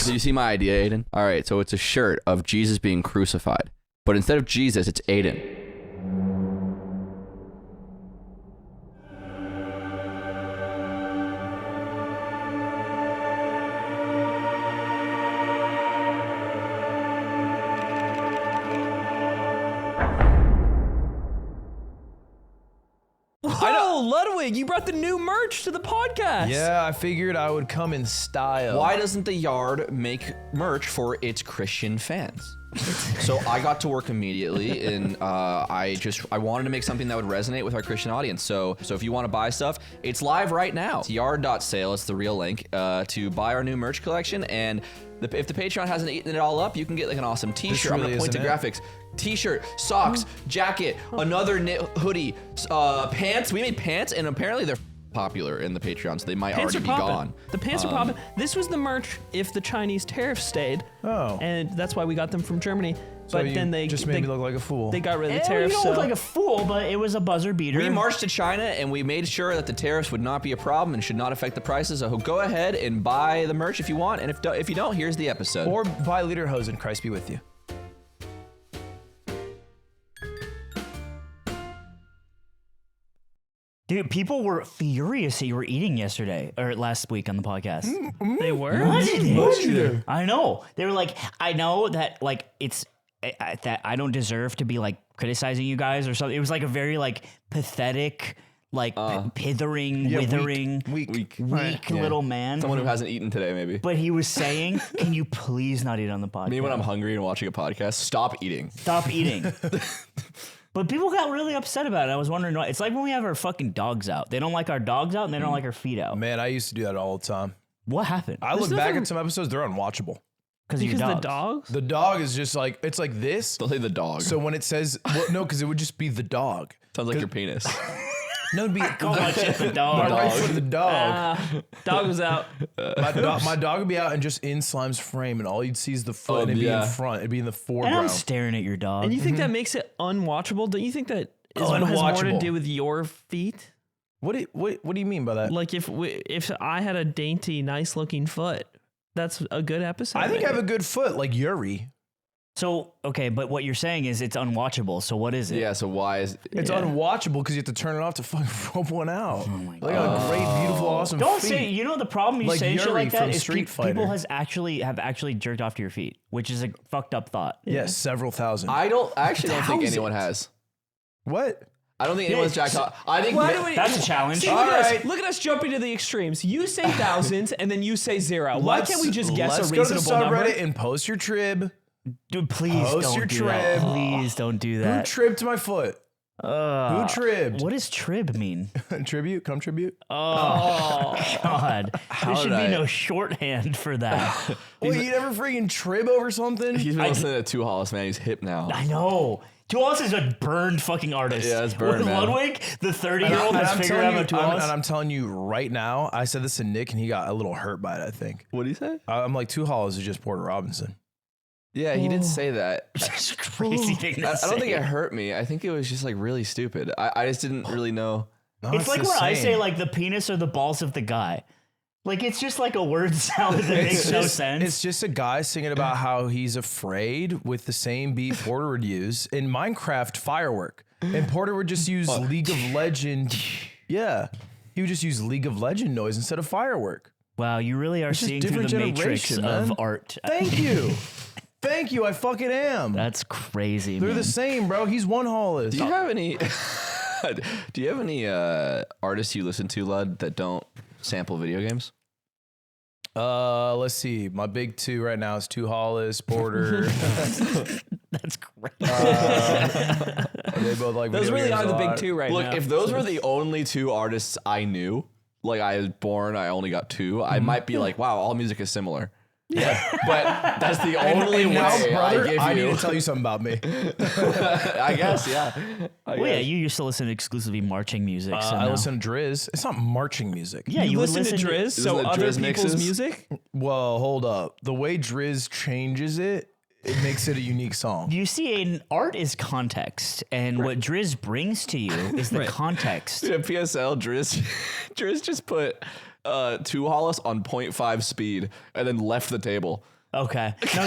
So you see my idea, Aiden? All right, so it's a shirt of Jesus being crucified. But instead of Jesus, it's Aiden. Oh, Ludwig, you brought the new merch to the podcast. Yeah, I figured I would come in style. Why doesn't the Yard make merch for its Christian fans? So I got to work immediately, and I wanted to make something that would resonate with our Christian audience. So if you want to buy stuff, it's live right now. It's yard.sale. It's the real link to buy our new merch collection. And if the Patreon hasn't eaten it all up, you can get like an awesome T-shirt. I'm gonna point to graphics. T-shirt, socks, jacket, another knit hoodie, pants. We made pants, and apparently they're popular in the Patreon, so they might already be gone. The pants are popping. This was the merch if the Chinese tariffs stayed. Oh. And that's why we got them from Germany. So But then they just made me look like a fool. They got rid of the You tariffs. don't look like a fool, but it was a buzzer beater. We marched to China, and we made sure that the tariffs would not be a problem and should not affect the prices. So go ahead and buy the merch if you want, and if you don't, here's the episode. Or buy Lederhosen, Christ be with you. Dude, people were furious that you were eating yesterday or last week on the podcast. They were? What? I know. They were like, I know that like it's that I don't deserve to be like criticizing you guys or something. It was like a very like pathetic, like pithering, withering, weak little man. Someone who hasn't eaten today, maybe. But he was saying, "Can you please not eat on the podcast?" Me when I'm hungry and watching a podcast, stop eating. Stop eating. But people got really upset about it. I was wondering why. It's like when we have our fucking dogs out. They don't like our dogs out and they don't like our feet out. Man, I used to do that all the time. What happened? I look back at some episodes, they're unwatchable. Because the dogs? The dog is just like, it's like this. Don't say the dog. So when it says, well, no, because it would just be the dog. Sounds like your penis. No, it'd be Call my shit the dog. my right foot, the dog. Dog was out. My dog would be out and just in Slime's frame, and all you'd see is the foot, and it'd be in front. It'd be in the And foreground. I'm staring at your dog. And you think that makes it unwatchable? Don't you think that has more to unwatchable. do with your feet? What do you mean by that? Like if I had a dainty, nice looking foot, that's a good episode. I think I have a good foot, like Yuri. So, okay, but what you're saying is it's unwatchable. So what is it? Yeah, so why is... It's unwatchable because you have to turn it off to fucking rub one out. Oh my God. Look at a great, beautiful, awesome Don't feet. say, you know the problem you Like say shit Yuri like that from is Street Fighter. people have actually jerked off to your feet, which is a fucked up thought. Yes, several thousand. I actually don't think anyone has. What? I don't think anyone's jacked off. I think... That's a challenge. See, look at us jumping to the extremes. You say thousands and then you say zero. Why can't we just guess a reasonable Let's go to number? subreddit and post your trib. Dude, please Post don't your do that. trib. Please don't do Who that. tribbed my foot? Who tribbed? What does trib mean? Tribute? Come tribute? Oh, God. There should did be I- no shorthand for that. Wait, you never freaking trib over something? He's been listening to Two Hollis, man. He's hip now. I know. Two Hollis is a burned fucking artist. Yeah, it's burned, With man. Ludwig, the 30-year-old has figured out Two Hollis. And I'm telling you right now, I said this to Nick and he got a little hurt by it, I think. What did he say? I'm like, Two Hollis is just Porter Robinson. Yeah, he did say that. It's a crazy thing to I say. don't think it hurt me. I think it was just like really stupid. I just didn't really know. No, It's like the when I same. say like the penis or the balls of the guy. Like it's just like a word salad that makes no sense. It's just a guy singing about how he's afraid with the same beat Porter would use in Minecraft Firework. And Porter would just use League of Legend. Yeah. He would just use League of Legend noise instead of firework. Wow, you really are It's just seeing through the different matrix generation, of man. art. Thank you. Thank you. I fucking am. That's crazy, They're man. the same, bro. He's one Hollis. Do you have any? Do you have any artists you listen to, Lud, that don't sample video games? Let's see. My big two right now is Two Hollis, Porter. That's great. They both like Those video really games are a the big lot. two right Look, now. if those were the only two artists I knew, like I was born, I only got two, I might be like, wow, all music is similar. Yeah, but that's the only And way now, brother, I give you. I need to tell you something about me. I guess, yeah. Well, yeah, you used to listen to exclusively marching music. So I now- listen to Drizz. It's not marching music. Yeah, you would listen to Drizz, so Isn't it other Drizz people's mixes? music? Well, hold up. The way Drizz changes it, it makes it a unique song. You see, an art is context, and what Drizz brings to you is the context. Yeah, PSL, Driz just put Two Hollis on 0.5 speed and then left the table. Okay. No,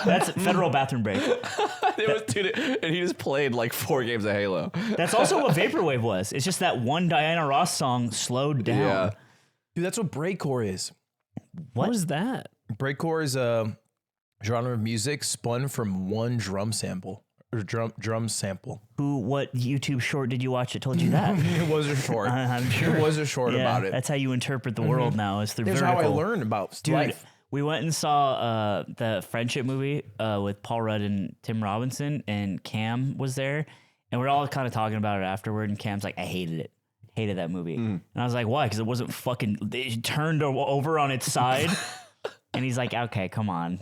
that's federal bathroom break. It was, dude, and he just played like 4 games of Halo. That's also what Vaporwave was. It's just that one Diana Ross song slowed down. Yeah. Dude, that's what breakcore is. What is that? Breakcore is a genre of music spun from one drum sample. Or drum sample. What YouTube short did you watch that told you that? It was a short. I'm sure. It was a short Yeah, about it. that's how you interpret the world now, is through Here's vertical. how I learned about Dude, life. we went and saw the Friendship movie with Paul Rudd and Tim Robinson, and Cam was there, and we're all kind of talking about it afterward, and Cam's like, I hated it. Hated that movie. And I was like, why? Because it wasn't fucking, it turned over on its side. And he's like, okay, come on.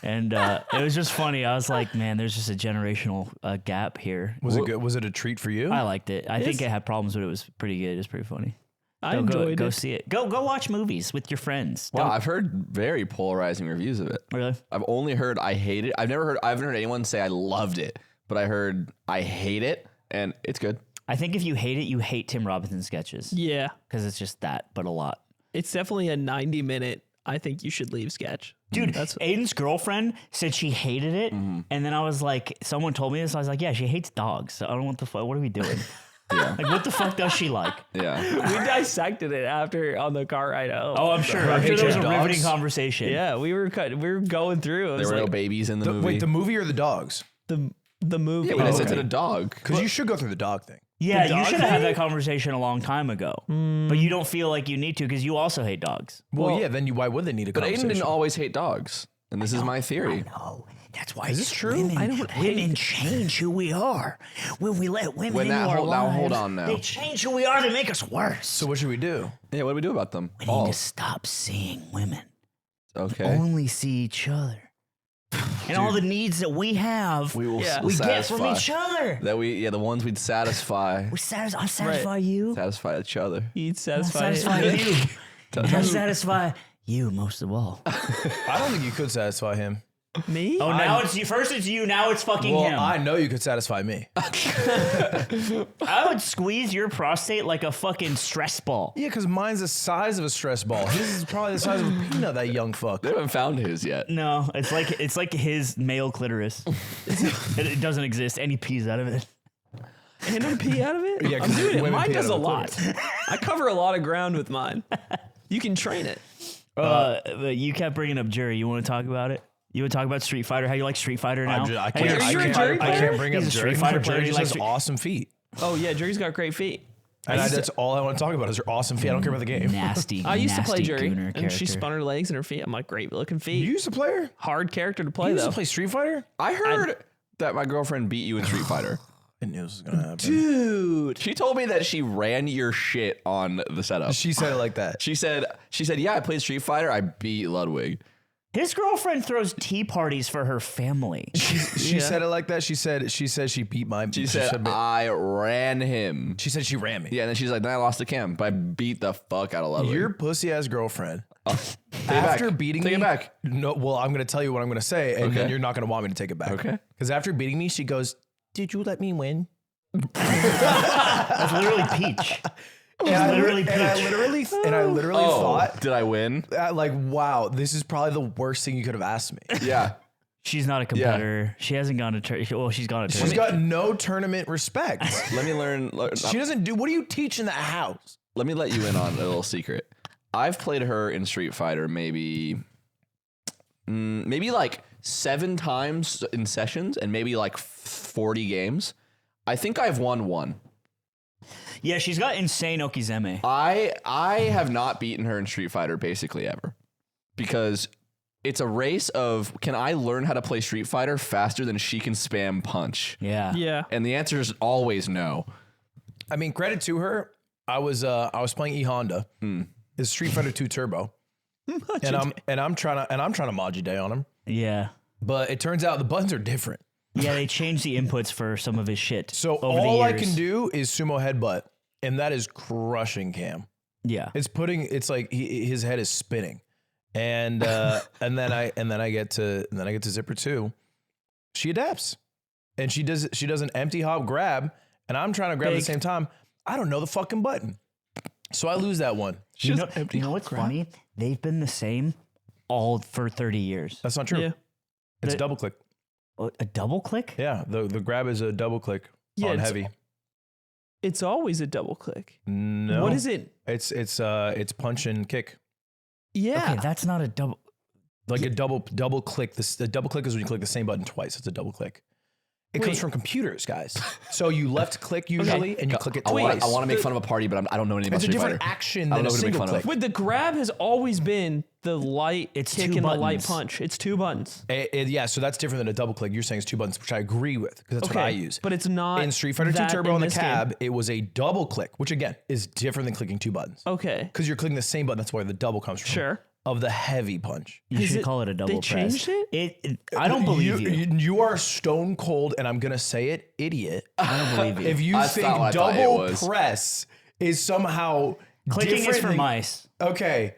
And it was just funny. I was like, man, there's just a generational gap here. Was it good? Was it a treat for you? I liked it. I think it had problems, but it was pretty good. It was pretty funny. I enjoyed go it. see it. Go watch movies with your friends. Wow, I've heard very polarizing reviews of it. Really? I've only heard I hate it. I haven't heard anyone say I loved it, but I heard I hate it, and it's good. I think if you hate it, you hate Tim Robinson sketches. Yeah. Because it's just that, but a lot. It's definitely a 90-minute, I think you should leave sketch. Dude, Aiden's girlfriend said she hated it, and then I was like, someone told me this, I was like, yeah, she hates dogs. So I don't know what the fuck, what are we doing? Yeah. Like, what the fuck does she like? Yeah. we dissected it after on the car ride home. Oh, I'm sure. I'm sure there was a riveting conversation. Yeah, we were going through. It was There were no like babies in the movie. Wait, the movie or the dogs? the movie. Yeah, but I said to the dog. Because you should go through the dog thing. Yeah, The you dog should have had thing? that conversation a long time ago. But you don't feel like you need to because you also hate dogs. Well, yeah, then why would they need a But conversation? Aiden didn't always hate dogs, and this is my theory. No, that's why. Is this true? Women change who we are when we let women When into that- our hold- now, lives. hold on now. They change who we are to make us worse. So what should we do? Yeah, what do we do about them? we need to stop seeing women. Okay. Only see each other. And all the needs that we have, We will Yeah. we get satisfy. from each other. The ones we'd satisfy. I satisfy you. Satisfy each other. He'd I satisfy satisfy it. you. And I satisfy you most of all. I don't think you could satisfy him. Me? Oh, now it's you. First it's you. Now it's fucking Well, him. I know you could satisfy me. I would squeeze your prostate like a fucking stress ball. Yeah, because mine's the size of a stress ball. His is probably the size of a peanut, that young fuck. They haven't found his yet. No, it's like his male clitoris. It doesn't exist, and he pees out of it. And I pee out of it? Yeah, I'm 'cause doing it. women Mine pee out does a of the lot. I cover a lot of ground with mine. You can train it. But you kept bringing up jury. You want to talk about it? You want to talk about Street Fighter? How you like Street Fighter now? I Hey, can't, are you a I jury can't, I player? can't bring up He's a Jerry. Street Fighter player. Jerry He just likes has awesome feet. Oh, yeah, Jerry's got great feet. And that's all I want to talk about is her awesome feet. I don't care about the game. Nasty. I used to play nasty Jerry, gooner and she character. spun her legs and her feet. I'm like, great looking You feet. used to play her? Hard character to play, You used though. to play Street Fighter? I heard that my girlfriend beat you in Street Fighter. I knew this was going to happen. Dude. She told me that she ran your shit on the setup. She said it like that. She said, yeah, I played Street Fighter. I beat Ludwig. His girlfriend throws tea parties for her family. She said it like that. She said she beat my. She said, I ran him. she said she ran me. Yeah, and then she's like, then I lost the cam, but I beat the fuck out of Ludwig. Your pussy ass girlfriend. Take it After back. beating Take me, it back. No, well, I'm going to tell you what I'm going to say, and then Okay. you're not going to want me to take it back. Okay. Because after beating me, she goes, "Did you let me win?" That's literally Peach. And I literally literally thought, did I win? like, wow, this is probably the worst thing you could have asked me. Yeah. She's not a competitor. She hasn't gone to well, she's gone to She's tournament. got no tournament respect. Let me learn. She doesn't do. What do you teach in the house? Let me let you in on a little secret. I've played her in Street Fighter maybe like 7 times in sessions and maybe like 40 games. I think I've won 1. Yeah, she's got insane Okizeme. I have not beaten her in Street Fighter basically ever because it's a race of can I learn how to play Street Fighter faster than she can spam punch? Yeah. Yeah. And the answer is always no. I mean, credit to her. I was playing E Honda. It's Street Fighter 2 Turbo, and I'm trying to Maji Day on him. Yeah. But it turns out the buttons are different. Yeah, they changed the inputs for some of his shit. So over all the I years. can do is sumo headbutt, and that is crushing Cam. Yeah. It's like his head is spinning, and and then I get to Zipper 2. She adapts, and she does an empty hop grab, and I'm trying to grab at the same time. I don't know the fucking button, so I lose that one. You know what's funny? They've been the same all for 30 years. That's not true. Yeah. It's double click. A double click? Yeah, the grab is a double click on it's- heavy. It's always a double click. No. What is it? It's punch and kick. Yeah. Okay, that's not a double. Like a double click. The double click is when you click the same button twice. It's a double click. It comes Wait. from computers, guys. So you left click usually, and you click it I twice. want to make fun of a party, but I don't know anything about It's a Street different Fighter. action I than don't a know who to make single fun of. click. Wait, the grab has always been the light It's kick two and the light buttons. punch. It's 2 buttons. Yeah, so that's different than a double click. You're saying it's 2 buttons, which I agree with because that's what I use. But it's not In Street Fighter 2 that Turbo in on the this game. cab, it was a double click, which again is different than clicking 2 buttons. Okay. Because you're clicking the same button. That's where the double comes from. Sure. Of the heavy punch. You Is should it- call it a double they press. changed it? I don't believe you. You are stone cold, and I'm gonna say it, idiot. I don't believe you. If you That's think not what I thought it double was. press is somehow Clicking different is for than- mice. Okay.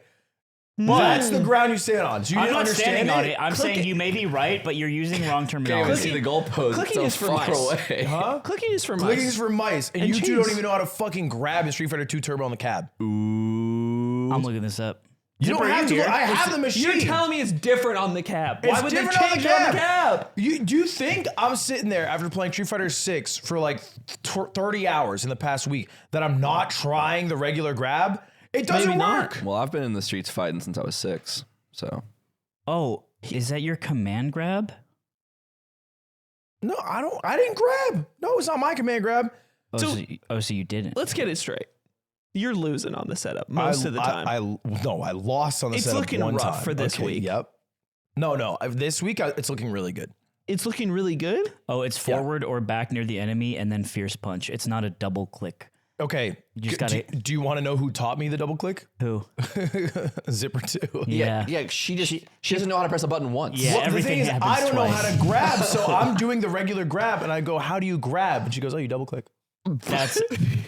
That's the ground you stand on. So you I'm didn't not understand standing on it. I'm Click saying it. you may be right, but you're using wrong Can't even terminology. see the goalpost. Clicking It's is so for far mice. away. Huh? Clicking is for mice. Clicking is for mice, and And you two don't cheese. even know how to fucking grab in Street Fighter 2 Turbo on the cab. I'm looking this up. You don't have to. here. I have the machine. You're telling me it's different on the cab. Why It's would they different on the change it on the cab? Do you think I'm sitting there after playing Street Fighter 6 for like 30 hours in the past week that I'm not trying the regular grab? It doesn't Maybe not. work. Well, I've been in the streets fighting since I was 6. So Oh, is that your command grab? No, I didn't grab. No, it's not my command grab. So you didn't. Let's get it straight. You're losing on the setup most of the time. I lost on the It's setup looking one rough time. for this week. Yep. No. This week it's looking really good. It's looking really good. Oh, it's forward or back near the enemy and then fierce punch. It's not a double click. Okay. just gotta- do you want to know who taught me the double click? Who? Zipper 2. Yeah. yeah, she doesn't know how to press a button once. Yeah. Well, the everything thing is, happens I don't know how twice. to grab, so I'm doing the regular grab, and I go, "How do you grab?" And she goes, "Oh, you double click."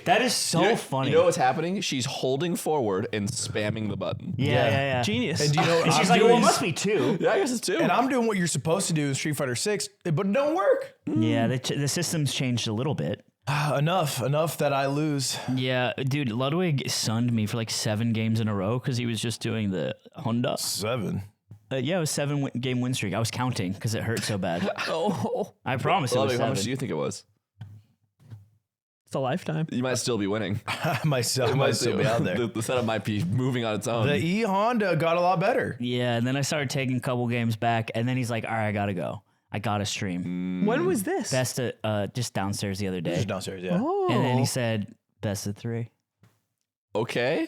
That is so funny. You know what's happening? She's holding forward and spamming the button. yeah. Genius. And do you know? What And she's I'm like, well, it doing? must be two. Yeah, I guess it's 2. And I'm doing what you're supposed to do in Street Fighter 6, but it don't work. Yeah, the system's changed a little bit. Enough that I lose. Yeah, dude, Ludwig sunned me for like 7 games in a row because he was just doing the Honda. 7. Yeah, it was 7-game win streak. I was counting because it hurt so bad. oh, I promise it was Ludwig, how much 7. do you think it was? it's a lifetime. You might still be winning. Myself might still be out there. The setup might be moving on its own. The E Honda got a lot better. Yeah, and then I started taking a couple games back, and then he's like, all right, I gotta go. I gotta stream. When was this? Best of, just downstairs the other day. Just downstairs, yeah. Oh. And then he said, best of 3. Okay.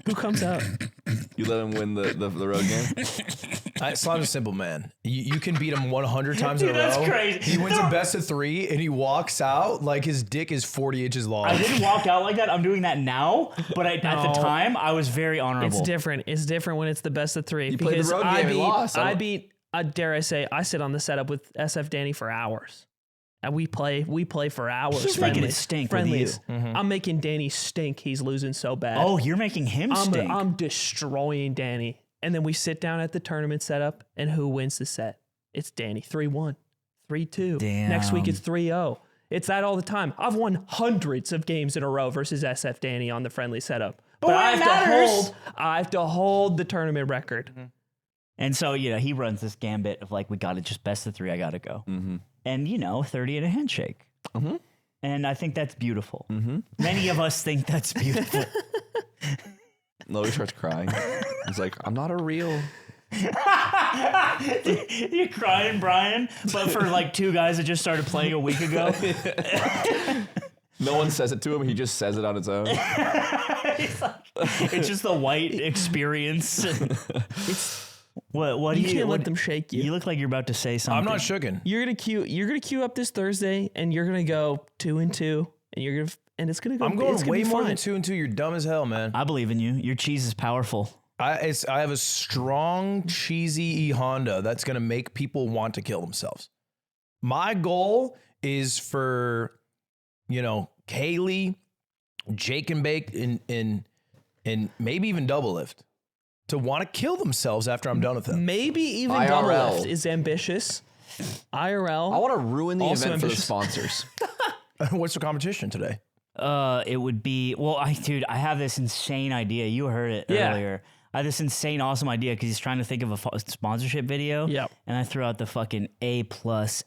Who comes out? You let him win the road game? Slime's a simple man. You can beat him 100 times in a Dude, that's row. crazy. He wins a best of 3, and he walks out like his dick is 40 inches long. I didn't walk out like that. I'm doing that now, but at the No. time, I was very honorable. It's different. It's different when it's the best of 3. You played the because road I game and beat, lost. I beat. Dare I say, I sit on the setup with SF Danny for hours, and we play for hours. He's making it friendlies. stink with Friendlies. you. I'm making Danny stink. He's losing so bad. Oh, you're making him stink. I'm destroying Danny. And then we sit down at the tournament setup, and who wins the set? It's Danny. 3-1, 3-2. Next week it's 3-0. It's that all the time. I've won hundreds of games in a row versus SF Danny on the friendly setup. But when I it have matters- I have to hold the tournament record. And so, he runs this gambit of like, we got to just best of 3, I got to go. Mm-hmm. And, 30 and a handshake. Mm-hmm. And I think that's beautiful. Mm-hmm. Many of us think that's beautiful. Ludwig starts crying. He's like, I'm not a real. You're crying, Brian, but for like 2 guys that just started playing a week ago. No one says it to him. He just says it on its own. It's just the white experience. What do You you can't what, let them shake you. You look like you're about to say something. I'm not shooken. You're gonna queue up this Thursday, and you're gonna go 2-2, and it's gonna go. I'm it's going gonna way be more fine. than 2 and 2. You're dumb as hell, man. I believe in you. Your cheese is powerful. I have a strong, cheesy E Honda that's going to make people want to kill themselves. My goal is for, Kaylee, Jake and Bake, and maybe even Double Lift to want to kill themselves after I'm done with them. Maybe even IRL. double lift is ambitious. IRL. I want to ruin the Also event for the ambitious. sponsors. What's the competition today? It would be I have this insane idea. You heard it Yeah. earlier. I had this insane, awesome idea because he's trying to think of a sponsorship video. Yep. And I threw out the fucking A+,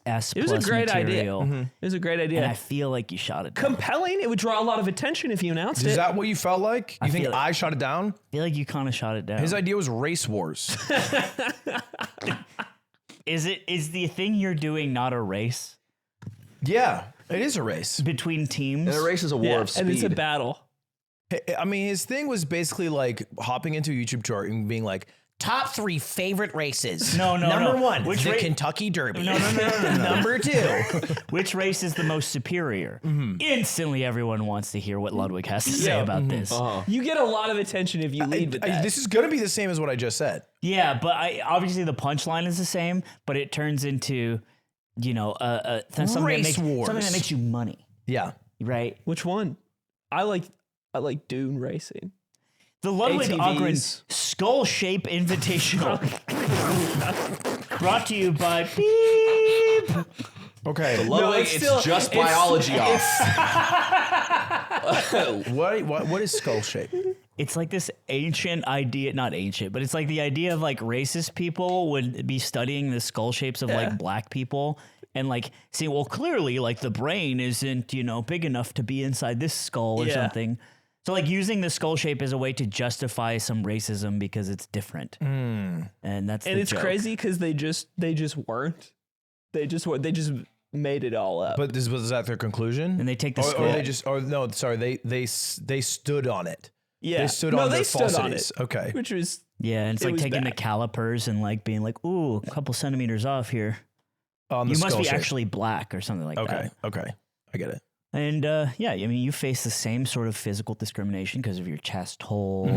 S+ It was a great material. idea. It was a great idea. And I feel like you shot it down. Compelling. It would draw a lot of attention if you announced it. Is that what you felt like? You think feel it. I shot it down? I feel like you kind of shot it down. His idea was race wars. Is the thing you're doing not a race Yeah, it is a race. between teams? And a race is a war of speed. and it's a battle. I mean, his thing was basically like hopping into a YouTube chart and being like, top 3 favorite races. No. Number 1, Which the ra- Kentucky Derby. No. Number 2. Which race is the most superior? Instantly, everyone wants to hear what Ludwig has to say about this. You get a lot of attention if you lead with that. This is going to be the same as what I just said. Yeah, but obviously the punchline is the same, but it turns into, something Race wars. something that makes you money, Yeah. right? Which one? I like dune racing. The Ludwig ATVs. Ogren Skull Shape Invitational. Brought to you by Beep. Okay. Ludwig, it's it's still- just it's- biology off. What is skull shape? It's like this ancient idea, not ancient, but it's like the idea of like racist people would be studying the skull shapes of like black people and like see, well, clearly like the brain isn't, big enough to be inside this skull or Yeah. something. So like using the skull shape as a way to justify some racism because it's different. And that's And the it's joke. crazy because they just weren't. They just made it all up. But was that their conclusion? And they take the or skull. they just, or no, sorry, they stood on it. yeah, They stood on they their stood on falsities. it, Okay. which was Yeah, and it's It like was taking the bad. calipers and like being like, ooh, a couple centimeters off here. On the You must skull be shape. actually black or something like that. Okay. I get it. And yeah, I mean, you face the same sort of physical discrimination because of your chest hole.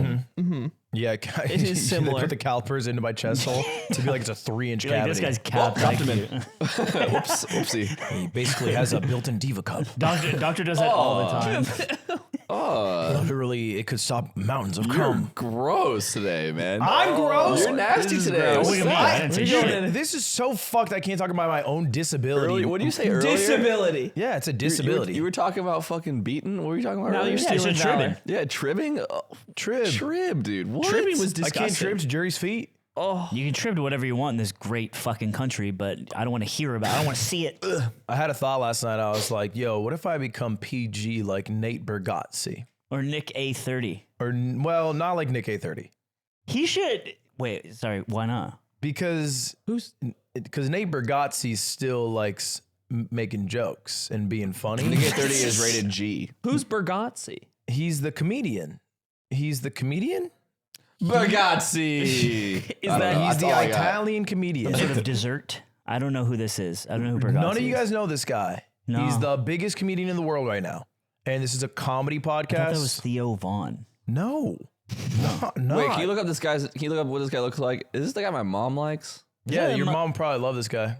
Yeah, It is they similar. put the calipers into my chest hole to be like it's a 3-inch You're like, cavity. this guy's capped. dropped like him you. Whoops, whoopsie. He basically has a built-in diva cup. Doctor does that all the time. Literally, it could stop mountains of You're cum. gross today, man. I'm gross. You're nasty is today. gross. What's Look at me. that? I didn't say You're shit. going This is so fucked. I can't talk about my own disability. What did you say earlier? disability. Yeah, it's a You were- disability. You were talking about fucking beaten. What were you talking about? Now earlier? you're Yeah, stealing so tribbing. valor. Yeah, tribbing. Oh, Trib. Trib, dude. What? Tribbing was I can't disgusting. trib to Jerry's feet. You can trib to whatever you want in this great fucking country, but I don't want to hear about it. I don't want to see it. I had a thought last night. I was like, yo, what if I become PG like Nate Bargatze? Or Nick A30. Or, well, not like Nick A30. He should. Wait, sorry. Why not? Because Nate Bargatze still likes making jokes and being funny. Nick 30 is rated G. Who's Bargatze? He's the comedian. He's the comedian? Bargatze. Is that- He's the Italian comedian. Sort of dessert. I don't know who this is. I don't know who Bergazzi None of you is. guys know this guy. No. He's the biggest comedian in the world right now. And this is a comedy I thought podcast. that was Theo Vaughn. No. No. Wait, can you look up this guy's? Can you look up what this guy looks like? Is this the guy my mom likes? Yeah, Yeah, your my- mom probably love this guy.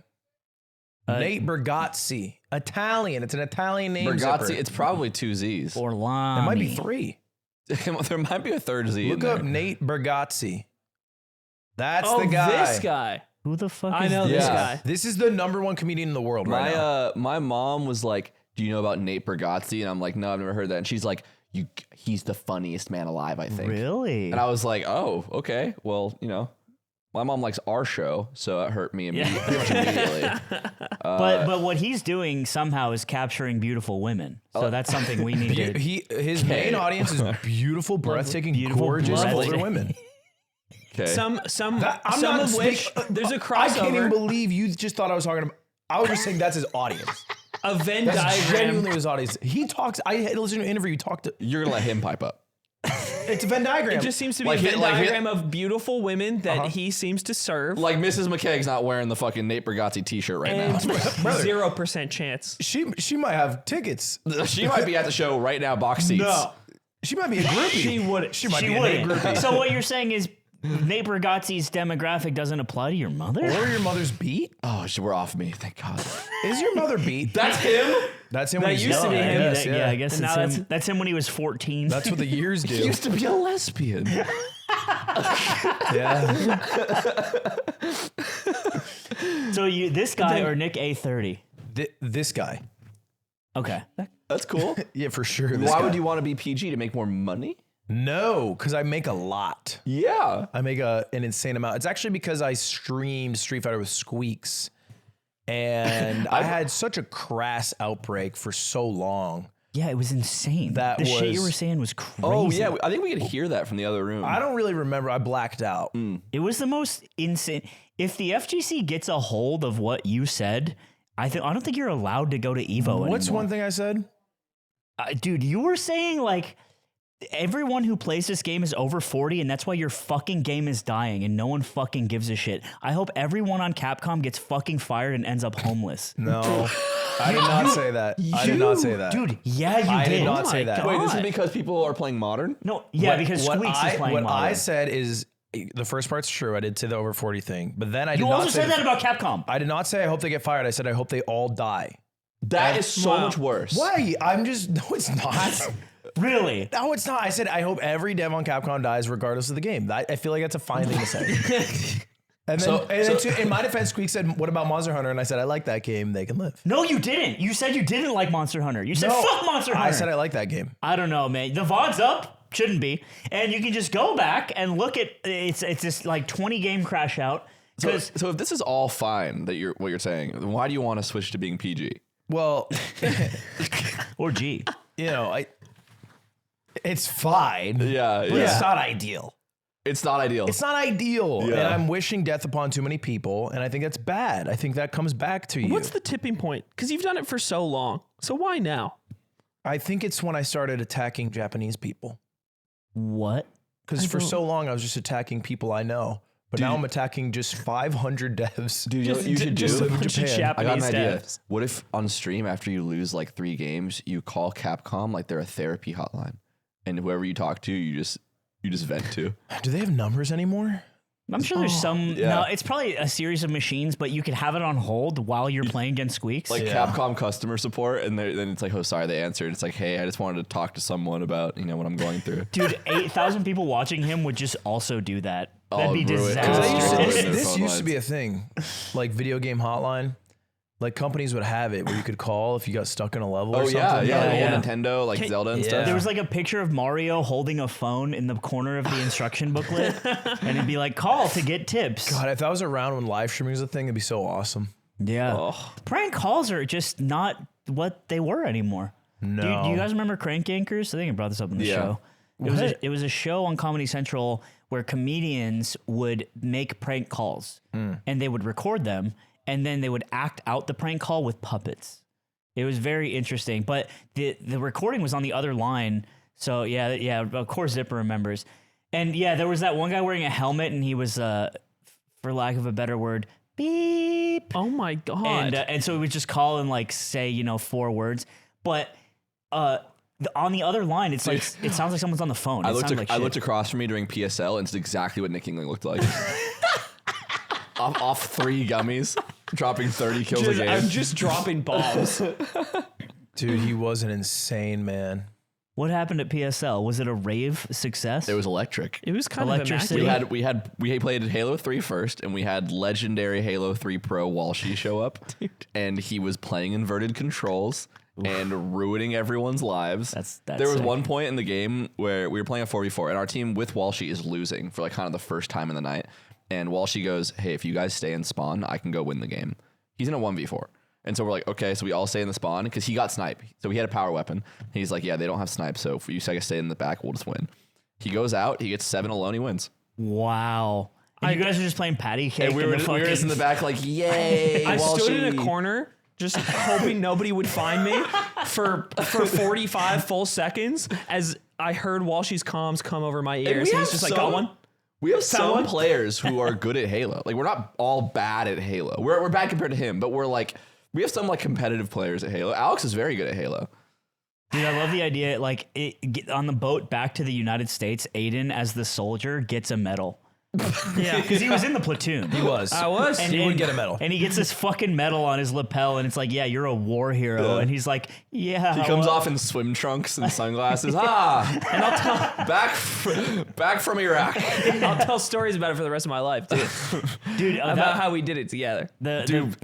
Nate Bargatze. Italian. It's an Italian name. Bargatze. zipper. It's probably 2 Z's. Or Lani. It might be 3. There might be a third Z. Look in up there. Nate Bargatze. That's Oh, the guy. this guy. Who the fuck I is know this? this Yeah. guy. This is the #1 comedian in the world right now. My mom was like, "Do you know about Nate Bargatze?" And I'm like, "No, I've never heard that." And she's like, "He's the funniest man alive, I think." Really? And I was like, "Oh, okay. Well, my mom likes our show, so it hurt me pretty much immediately." But what he's doing somehow is capturing beautiful women. So that's something we need to. His main audience is beautiful, breathtaking, Beautiful, gorgeous lovely. older women. Okay. Some I'm some not of which there's a I can't even crossover. believe you just thought I was talking about. I was just saying that's his audience. A Venn That's diagram. genuinely his audience. He talks. I had listened to an interview. He talked to. You're gonna let him pipe up. It's a Venn diagram. It just seems to be Like a hit- Venn like hit- diagram of beautiful women that he seems to serve. Like Mrs. McKegg's not wearing the fucking Nate Bargatze T-shirt right and now. 0% chance. she might have tickets. She might be at the show right now, box seats. She might be a groupie. She wouldn't. She might She be a Nate would. groupie. So what you're saying is Nate Bargatze's demographic doesn't apply to your mother? Or your mother's beat? Oh, we're off me. Thank God. Is your mother beat? That's him. That's him. That when he's used to young, be I him. guess, Yeah, I guess And it's now him. That's him when he was 14. That's what the years do. He used to be a lesbian. Yeah. So this guy or Nick A30? This guy. Okay. That's cool. Yeah, for sure. This Why guy. would you want to be PG to make more money? No, because I make a lot. Yeah. I make an insane amount. It's actually because I streamed Street Fighter with Squeaks, and I had such a crass outbreak for so long. Yeah, it was insane. The shit you were saying was crazy. Oh yeah, I think we could hear that from the other room. I don't really remember. I blacked out. It was the most insane. If the FGC gets a hold of what you said, I don't think you're allowed to go to Evo anymore. What's one thing I said? Dude, you were saying like everyone who plays this game is over 40 and that's why your fucking game is dying and no one fucking gives a shit. I hope everyone on Capcom gets fucking fired and ends up homeless. No. I did not say that. I did not say that. Dude, yeah, you I did. did not say that. Wait, this is God. because people are playing modern? No, yeah, because Squeaks is playing What Modern. I said is the first part's true. I did say the over 40 thing, but then I did You not also say said that about Capcom. I did not say I hope they get fired. I said I hope they all die. That is so Wow. much worse. Why? I'm just no, it's not. Really? No, it's not. I said I hope every dev on Capcom dies regardless of the game. I feel like that's a fine thing to say. And then, in my defense, Squeak said, "What about Monster Hunter?" And I said, "I like that game. They can live." No, you didn't. You said you didn't like Monster Hunter. You said, No, fuck Monster Hunter. I said I like that game. I don't know, man. The VOD's up. Shouldn't be. And you can just go back and look at it's this like 20 game crash out. So Because if this is all fine that what you're saying, then why do you want to switch to being PG? Well, or G. you know, it's fine. Yeah, But it's not ideal. It's not ideal. It's not ideal. Yeah. And I'm wishing death upon too many people. And I think that's bad. I think that comes back to you. What's the tipping point? Because you've done it for so long. So why now? I think it's when I started attacking Japanese people. What? Because for so long, I was just attacking people I know. But now I'm attacking just 500 devs. Dude, you know what you should just do? a bunch of Japan. I got an Japanese idea. devs. What if on stream after you lose like 3 games, you call Capcom like they're a therapy hotline, and whoever you talk to, you just vent to. Do they have numbers anymore? I'm sure there's some. yeah. No, it's probably a series of machines, but you could have it on hold while you're playing against Squeaks. Like Yeah. Capcom customer support, and then it's like, oh, sorry, they answered. It's like, hey, I just wanted to talk to someone about what I'm going through. Dude, 8,000 people watching him would just also do that. That'd Oh, be ruin it. Because disastrous. Their this phone used to be lines. a thing, like video game hotline. Like companies would have it where you could call if you got stuck in a level or Oh something. yeah, Yeah, like yeah. old Nintendo, like Zelda and yeah. stuff. There was like a picture of Mario holding a phone in the corner of the instruction booklet, and it'd be like, call to get tips. God, if that was around when live streaming was a thing, it'd be so awesome. Yeah. Prank calls are just not what they were anymore. No. Do you guys remember Crank Yankers? I think I brought this up in the Yeah. show. It was a show on Comedy Central where comedians would make prank calls and they would record them and then they would act out the prank call with puppets. It was very interesting, but the recording was on the other line. So yeah, of course Zipper remembers. And yeah, there was that one guy wearing a helmet and he was, for lack of a better word, beep. Oh my God. And so we would just call and like say 4 words, but on the other line, it's like it sounds like someone's on the phone. I It looked sounds like I shit. looked across from me during PSL, and it's exactly what Nick England looked like. off 3 gummies, dropping 30 kills a game. I'm just dropping bombs. Dude, he was an insane man. What happened at PSL? Was it a rave success? It was electric. It was kind of Electricity. immaculate. We played Halo 3 first, and we had legendary Halo 3 Pro Walshy show up, and he was playing inverted controls and ruining everyone's lives. That's there was sick. one point in the game where we were playing a 4v4, and our team with Walshy is losing for like kind of the first time in the night. And Walshy goes, "Hey, if you guys stay in spawn, I can go win the game." He's in a 1v4. And so we're like, okay, so we all stay in the spawn because he got sniped. So he had a power weapon. He's like, yeah, they don't have snipe. So if you guys stay in the back, we'll just win. He goes out, he gets 7 alone, he wins. Wow. And you guys are just playing patty cake. And we were just in the back like, yay, I Walshy. stood in a corner just hoping nobody would find me for 45 full seconds as I heard Walshy's comms come over my ears. we He's have just like, some- got one? We have some Someone? players who are good at Halo. Like, we're not all bad at Halo. We're bad compared to him, but we have some like competitive players at Halo. Alex is very good at Halo. Dude, I love the idea. Like on the boat back to the United States, Aiden as the soldier gets a medal. Yeah. Because he was in the platoon. He was. I was. He would get a medal. And he gets this fucking medal on his lapel, and it's like, yeah, you're a war hero. And he's like, yeah. He comes off in swim trunks and sunglasses. And I'll tell back from Iraq. I'll tell stories about it for the rest of my life, dude, about how we did it together. The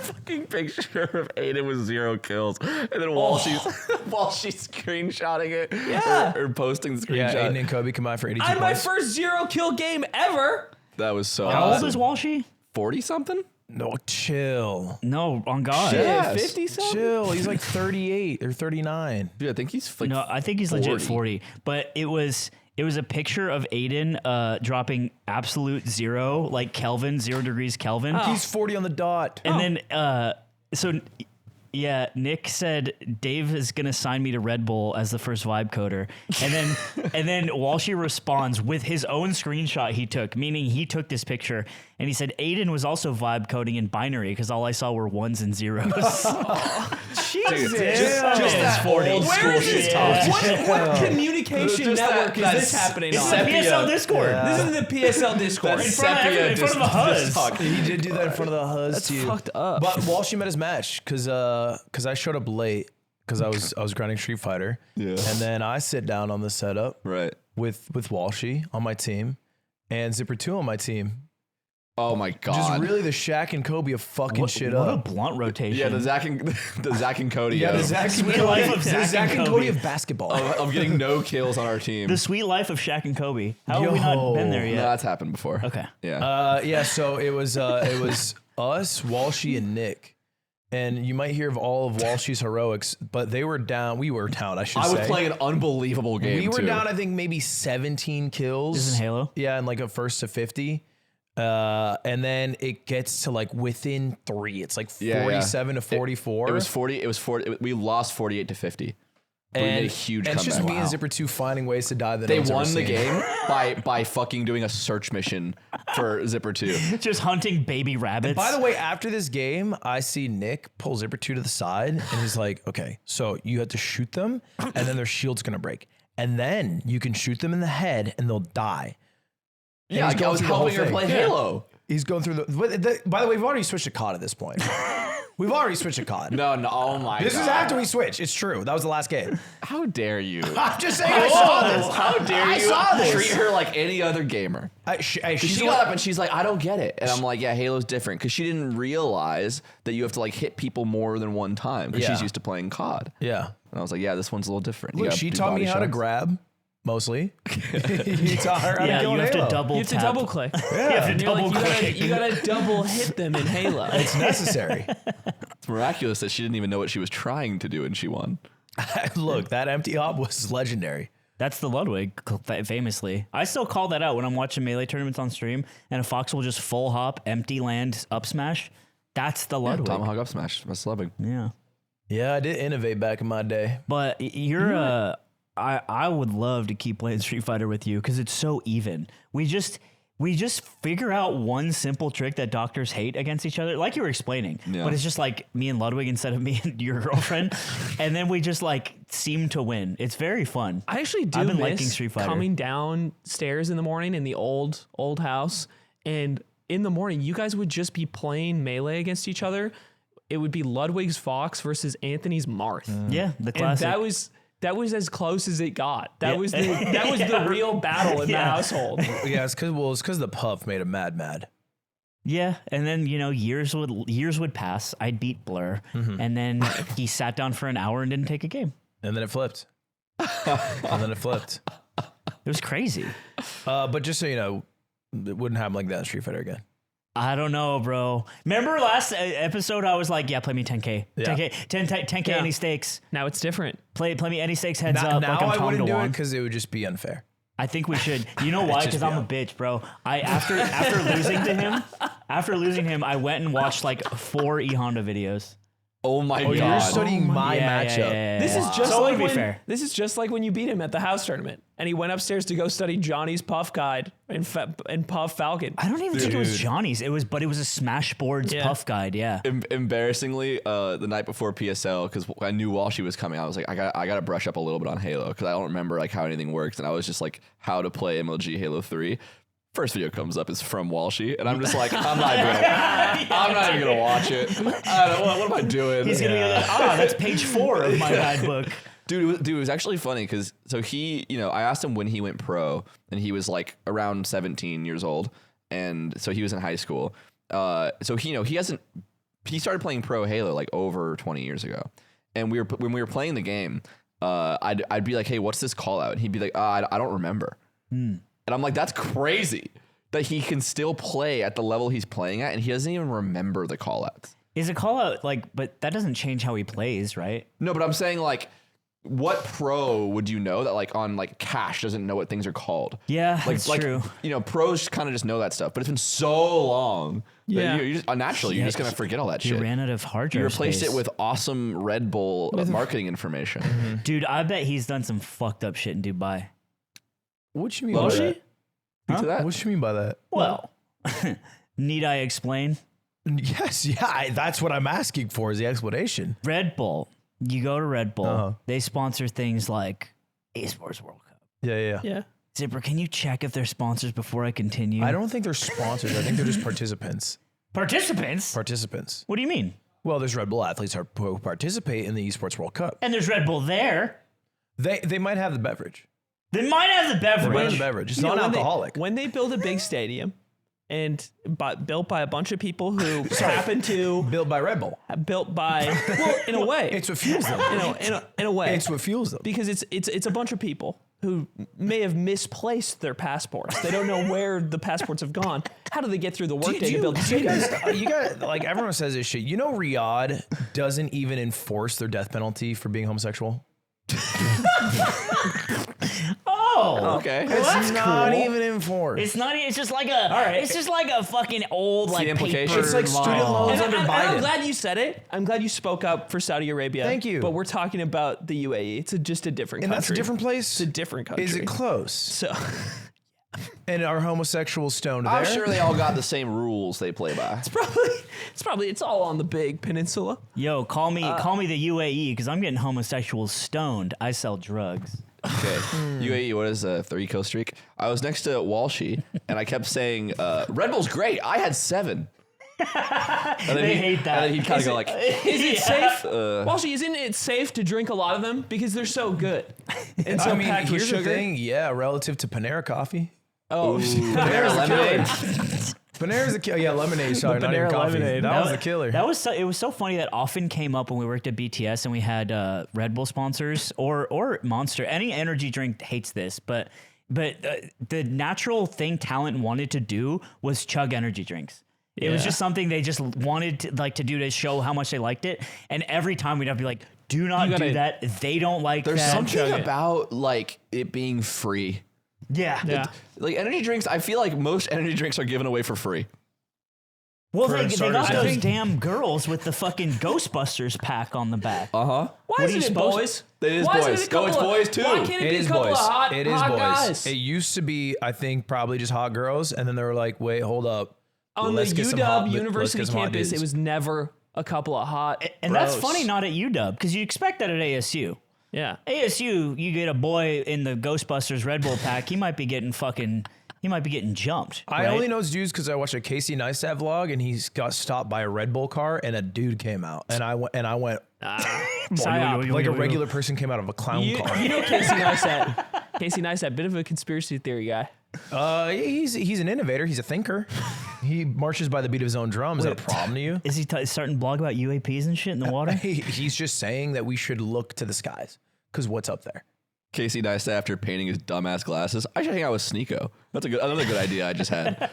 fucking picture of Aiden with 0 kills, and then while she's screenshotting it, or posting the Yeah, screenshot. Aiden and Kobe combined for 82 I had my points. first 0 kill game ever. That was so. How awesome. old is Walshy? 40 something? No, chill. No, on God. Yes. 50 something. Chill. He's like 38 or 39. Dude, I think he's like. No, I think he's legit 40. But it was a picture of Aiden dropping absolute 0, like Kelvin, 0 degrees Kelvin. He's 40 on the dot. And then, yeah, Nick said Dave is gonna sign me to Red Bull as the first vibe coder, and then Walshy responds with his own screenshot he took, meaning he took this picture, and he said Aiden was also vibe coding in binary because all I saw were 1s and 0s. Jesus. Just that 40 old school shit talk. What communication Just network that is this happening It's on? the PSL Discord. This is the PSL Discord. In front of the Huz. He did do that in front of the Huz That's too. fucked up. But Walshy met his match because I showed up late because I was grinding Street Fighter. Yeah. And then I sit down on the setup Right. with Walshy on my team and Zipper 2 on my team. Oh my god. Just really the Shaq and Kobe of fucking shit What a up. blunt rotation. Yeah, the Zach and Cody. Yeah, the of- Zach, Sweet life of the Zach and and Kobe. Cody of basketball. of getting no kills on our team. The sweet life of Shaq and Kobe. How have we not Yo. been there No, yet? that's happened before. Okay. Yeah. Yeah, so it was us, Walshy, and Nick. And you might hear of all of Walshy's heroics, but they were down. We were down, I should I say. was playing an unbelievable game. We were too. down, I think, maybe 17 kills. This is Halo? Yeah, and like a first to 50. And then it gets to like within 3. It's like 47 to 44. It was 40. It was 40. We lost 48 to 50. But we made a huge and it's just comeback. me and Zipper 2 finding ways to die. That They no one's ever won the seen. game by fucking doing a search mission for Zipper 2. Just hunting baby rabbits. By the way, after this game, I see Nick pull Zipper 2 to the side, and he's like, okay, so you have to shoot them, and then their shield's going to break. And then you can shoot them in the head, and they'll die. And Yeah, he's I was through the whole helping her thing. play Halo. He's going through by the way, we've already switched to COD at this point. We've already switched to COD. No, oh my This god. is after we switched. It's true. That was the last game. How dare you? I'm just saying I saw this. How dare I you saw this. treat her like any other gamer? She's She got up and she's like, I don't get it. And I'm like, yeah, Halo's different. Because she didn't realize that you have to like hit people more than one time. Because Yeah. she's used to playing COD. Yeah. And I was like, yeah, this one's a little different. You Look, gotta she do taught me body how to shots. grab, mostly. You taught her how yeah, to kill you in have to Halo. double You have to tap. double click. You have to And you're double like, click. you gotta double hit them in Halo. It's necessary. It's miraculous that she didn't even know what she was trying to do and she won. Look, that empty hop was legendary. That's the Ludwig, famously. I still call that out when I'm watching Melee tournaments on stream, and a Fox will just full hop, empty land, up smash. That's the Ludwig. Tomahawk up smash. That's Ludwig. Yeah. Yeah, I did innovate back in my day. But you're I would love to keep playing Street Fighter with you because it's so even. We just figure out one simple trick that doctors hate against each other, like you were explaining. Yeah. But it's just like me and Ludwig instead of me and your girlfriend, and then we just like seem to win. It's very fun. I actually do I've been miss liking Street Fighter. coming downstairs in the morning in the old house, and in the morning you guys would just be playing Melee against each other. It would be Ludwig's Fox versus Anthony's Marth. Yeah, the And classic. that was as close as it got. That was the real battle in the Yeah. household. Yeah, it's because the puff made him mad. Yeah, and then years would pass. I'd beat Blur, and then he sat down for an hour and didn't take a game. And then it flipped. It was crazy. But just so you know, it wouldn't happen like that in Street Fighter again. I don't know, bro. Remember last episode? I was like, "Yeah, play me 10K, Yeah. 10K, Yeah. any stakes. Now it's different. Play me any stakes heads Now up." Like I'm I Tom wouldn't do it DeWong. because it would just be unfair. I think we should. You know why? just Because I'm a bitch, bro. After losing him, I went and watched like 4 E Honda videos. Oh my You're god. studying my matchup. This is just so like to be when, fair. This is just like when you beat him at the house tournament, and he went upstairs to go study Johnny's Puff Guide and Puff Falcon. I don't even think it was Johnny's. It was a Smashboards Yeah. Puff Guide. Yeah. Embarrassingly, the night before PSL, because I knew while she was coming, I was like, I got to brush up a little bit on Halo because I don't remember like how anything works, and I was just like how to play MLG Halo 3. First video comes up is from Walshy, and I'm just like, I'm not even gonna watch it. I don't, what am I doing? He's gonna be like, that's page 4 of my guidebook. Dude, it was actually funny because so he, I asked him when he went pro, and he was like around 17 years old, and so he was in high school. So he started playing pro Halo like over 20 years ago, and when we were playing the game, I'd be like, hey, what's this call out? And he'd be like, I don't remember. And I'm like, that's crazy that he can still play at the level he's playing at, and he doesn't even remember the call outs. Is a call out but that doesn't change how he plays, right? No, but I'm saying like, what pro would you know that like on like cash doesn't know what things are called? Yeah, that's true. Pros kind of just know that stuff, but it's been so long. Yeah. That you just naturally you're just gonna forget all that You shit. ran out of hard drive You replaced space. it with awesome Red Bull marketing information. Dude, I bet he's done some fucked up shit in Dubai. What you mean by that? Speak to that? What you mean by that? Well, need I explain? Yes, yeah, that's what I'm asking for is the explanation. Red Bull. You go to Red Bull. Uh-huh. They sponsor things like Esports World Cup. Yeah. Yeah. Zipper, can you check if they're sponsors before I continue? I don't think they're sponsors. I think they're just participants. Participants? What do you mean? Well, there's Red Bull athletes who participate in the Esports World Cup. And there's Red Bull there. They might have the beverage. They might have the They might have beverage. the beverage. It's You know, non-alcoholic. When they build a big stadium and built by a bunch of people who happen to Built by Red Bull. built by well, in a way, It's what fuels them. in a way, It's what fuels them. because it's a bunch of people who may have misplaced their passports. They don't know where the passports have gone. How do they get through the workday to build the stadium? You guys, like everyone says this shit. You know, Riyadh doesn't even enforce their death penalty for being homosexual. Oh, Okay. Well, that's It's not cool. even enforced. It's not. It's just like It's just like a fucking old like the implication. paper It's like student law. loans And under I'm Biden. glad you said it. I'm glad you spoke up for Saudi Arabia. Thank you. But we're talking about the UAE. It's just a different And country. that's a different place. It's a different country. Is it close? So And are homosexuals stoned there? I'm sure they all got the same rules they play by. it's all on the big peninsula. Yo, call me the UAE because I'm getting homosexuals stoned. I sell drugs. Okay. UAE, what is a 3-kill streak? I was next to Walshy, and I kept saying, Red Bull's great. I had 7. And then They hate that. And then he'd kind of go like, Is it safe? Walshy, isn't it safe to drink a lot of them because they're so good and so I mean, packed with here's the sugar? thing. Yeah, relative to Panera coffee. Oh, Panera lemonade. Panera's the killer. Yeah, lemonade. Sorry, not even Panera coffee. lemonade. That was the killer. It was so funny that often came up when we worked at BTS and we had Red Bull sponsors or Monster. Any energy drink hates this, but the natural thing talent wanted to do was chug energy drinks. It was just something they just wanted to do to show how much they liked it. And every time we'd have to be like, do not do that. They don't like There's that. something about like it being free. Yeah. Like energy drinks, I feel like most energy drinks are given away for free. Well, For they got starters, those damn girls with the fucking Ghostbusters pack on the back. Uh-huh. why are isn't you it supposed- boys? It is Why isn't boys. it a Go, it's couple of- boys too. Why can't it It be is a couple boys. of hot, It is hot boys. guys? It used to be, I think, probably just hot girls, and then they were like, "Wait, hold up." On the Let's get some hot- UW let's University get some hot campus, dudes. it was never a couple of hot. And that's bros. funny not at UW because you expect that at ASU. Yeah. ASU, you get a boy in the Ghostbusters Red Bull pack, he might be getting jumped. I right? only know those dudes because I watched a Casey Neistat vlog, and he's got stopped by a Red Bull car, and a dude came out, and I went Psyop. like a regular person came out of a clown car. You know Casey Neistat. Casey Neistat, bit of a conspiracy theory guy. He's an innovator. He's a thinker. He marches by the beat of his own drum. Is that a problem to you? Is he starting to blog about UAPs and shit in the water? He's just saying that we should look to the skies because what's up there? Casey Neistat after painting his dumbass glasses. I should hang out with Sneeko. That's another good idea I just had.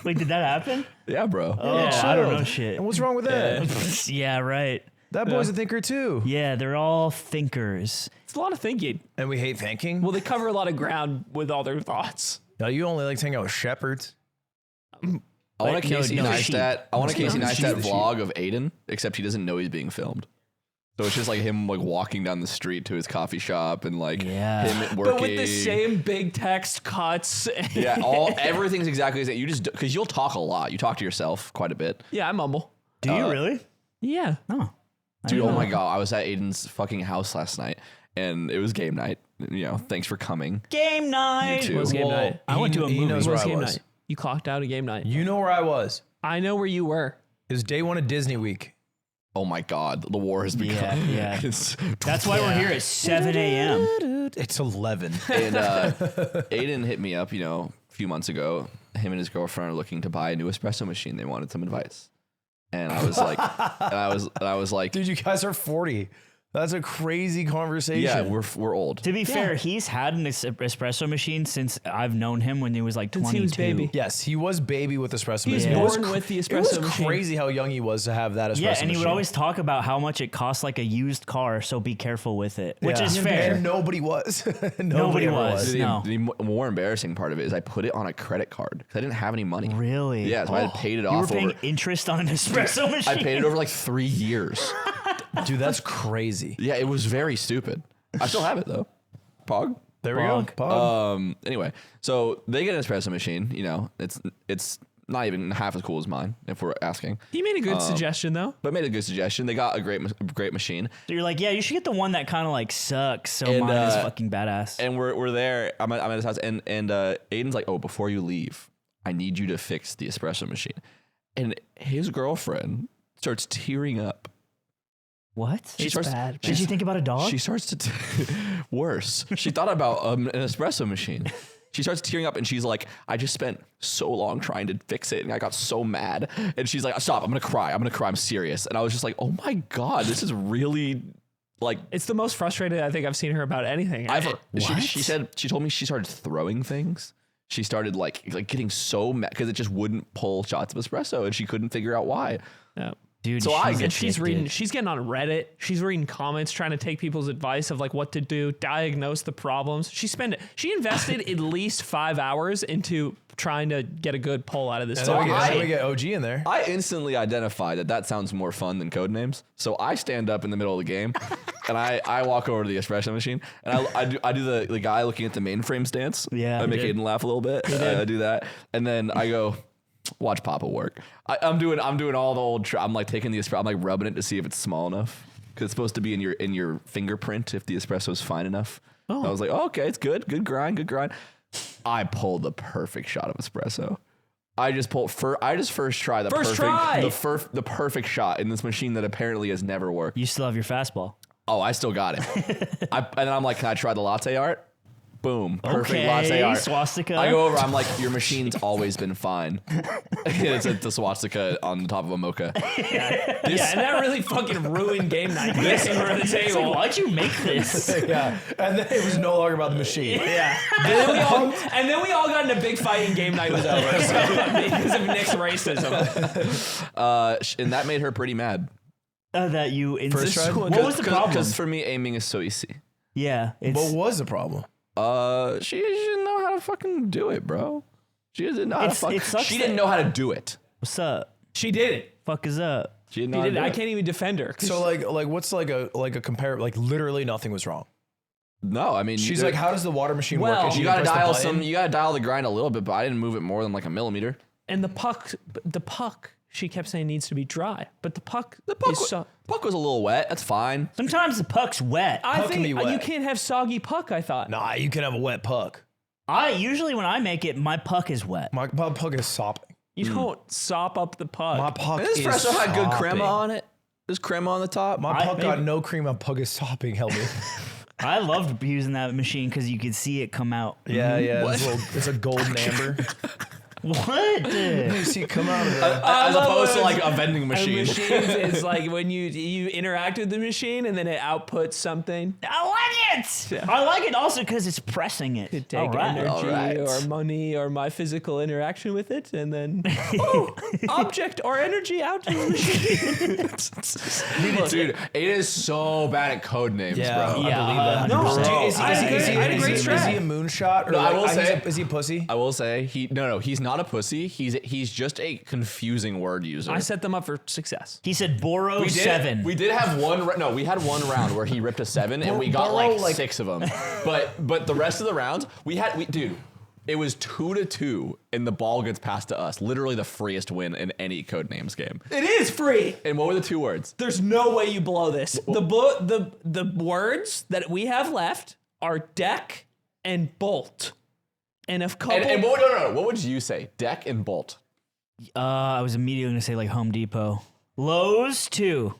Wait, did that happen? Yeah, bro. Yeah, I don't know shit. And what's wrong with that? Yeah, right. That boy's a thinker too. Yeah, they're all thinkers. It's a lot of thinking. And we hate thinking. Well, they cover a lot of ground with all their thoughts. No, you only like to hang out with shepherds. I want a Casey no, Neistat. I want a Casey No, Neistat sheep. vlog of Aiden, except he doesn't know he's being filmed. So it's just like him like walking down the street to his coffee shop and like Yeah. him working. But with the same big text cuts. Yeah, everything's exactly the same. You just because you'll talk a lot. You talk to yourself quite a bit. Yeah, I mumble. Do you really? Yeah. No. Dude, oh my god, I was at Aiden's fucking house last night, and it was game night. You know, thanks for coming. Game night. too. It was game Well, night. I went to a he movie. knows It where was I game was. night. You clocked out a game night. You know where I was. I know where you were. It was day 1 of Disney Week. Oh my God, the war has begun. Yeah. It's- That's why we're here at 7 a.m. It's 11. and Aiden hit me up, you know, a few months ago. Him and his girlfriend are looking to buy a new espresso machine. They wanted some advice, and I was like, I was like, Dude, you guys are 40. That's a crazy conversation. yeah, we're old. To be fair, he's had an espresso machine since I've known him when he was like Since 22. he was baby. Yes, he was baby with espresso He was machine. born with the It espresso was machine. crazy how young he was to have that espresso Yeah, and he machine. would always talk about how much it costs like a used car, so be careful with it, which Yeah. is fair. And nobody was. Nobody ever was. No. The more embarrassing part of it is I put it on a credit card because I didn't have any money. Really? Yeah, so I had paid it You were off paying over. interest on an espresso machine? I paid it over like 3 years. Dude, that's crazy. Yeah, it was very stupid. I still have it though. Pog. There we go. Pog. Pog. Anyway, so they get an espresso machine. You know, it's not even half as cool as mine if we're asking, He made a good suggestion though. but made a good suggestion. They got a great machine, So you're like, yeah, you should get the one that kind of like sucks, so And, mine is uh, fucking badass. and we're there. I'm at his house, and Aiden's like, oh, before you leave, I need you to fix the espresso machine, and his girlfriend starts tearing up. What? She starts. Did you think about a dog? She starts to worse. She thought about an espresso machine. She starts tearing up and she's like, I just spent so long trying to fix it and I got so mad. And she's like, stop, I'm gonna cry. I'm serious. And I was just like, oh my God, this is really like It's the most frustrated I think I've seen her about anything ever. she told me she started throwing things. She started like getting so mad because it just wouldn't pull shots of espresso and she couldn't figure out why. Yeah. Dude, So I- and She's addicted. she's getting on Reddit. She's reading comments, trying to take people's advice of like what to do, diagnose the problems. She invested at least 5 hours into trying to get a good pull out of this. And then stuff. we get OG in there. I instantly identified that sounds more fun than codenames. So I stand up in the middle of the game and I walk over to the espresso machine and I do the guy looking at the mainframe stance. Yeah, I make you did. Aiden laugh a little bit. I do that. And then I go, watch Papa work. I'm doing all the old, I'm like taking the espresso, I'm like rubbing it to see if it's small enough. Cause it's supposed to be in your fingerprint if the espresso is fine enough. Oh. I was like, oh, okay, it's good. Good grind. I pulled the perfect shot of espresso. I just first try the First perfect try! the perfect shot in this machine that apparently has never worked. You still have your fastball. Oh, I still got it. And then I'm like, can I try the latte art? Boom, perfect Okay, latte art. swastika. I go over. I'm like, your machine's always been fine. It's the swastika on the top of a mocha. Yeah, and that really fucking ruined game night. This over the It's like, table. why'd you make this? Yeah. And then it was no longer about the machine. Yeah. And then we all got in a big fight and game night was over because of Nick's racism. And that made her pretty mad. That you First try? What was the problem? Because for me, aiming is so easy. Yeah, it's What was the problem? She didn't know how to fucking do it, bro. She didn't know how to It's- fuck. it sucks She that- didn't know how to do it. what's up? She did it. Fuck is up? She didn't know She how to did do it. I it. can't even defend her. So like what's like a compare, like literally nothing was wrong. No, I mean, She's like, how does the water machine Well, work? And she you gotta pressed the dial button? you gotta dial the grind a little bit, but I didn't move it more than like a millimeter. And the puck, she kept saying needs to be dry, but the puck is so. Puck was a little wet. That's fine. Sometimes the puck's wet. I Puck can think be wet. you can't have soggy puck. I thought. Nah, you can have a wet puck. I usually when I make it, my puck is wet. My puck is sopping. You don't sop up the puck. My puck This is espresso had good crema sopping. on it. There's crema on the top. My puck got no cream. My puck is sopping. Help me. I loved using that machine because you could see it come out. Yeah. It's a golden amber. What? You see it come out of it. As love opposed to it. like a vending And machine. machines is like when you interact with the machine and then it outputs something. I like it. I like it also because it's pressing it. To take All right. energy or money or my physical interaction with it, and then object or energy out to the machine. Dude, it is so bad at code names, Yeah, bro. Yeah, I believe that. 100%. No, Dude, is I had a great he strat. a moonshot? Or No, I will he's say- is he a pussy? I will say he's not a pussy. He's just a confusing word user. I set them up for success. He said Boro we 7. We did have we had one round where he ripped a 7 and we got Burrow, like 6 of them. But the rest of the rounds, dude, It was 2-2, and the ball gets passed to us. Literally the freest win in any Codenames game. It is free. And what were the 2 words? There's no way you blow this. The words that we have left are deck and bolt. And a couple. And what would you say? Deck and bolt. I was immediately going to say like Home Depot. Lowe's too.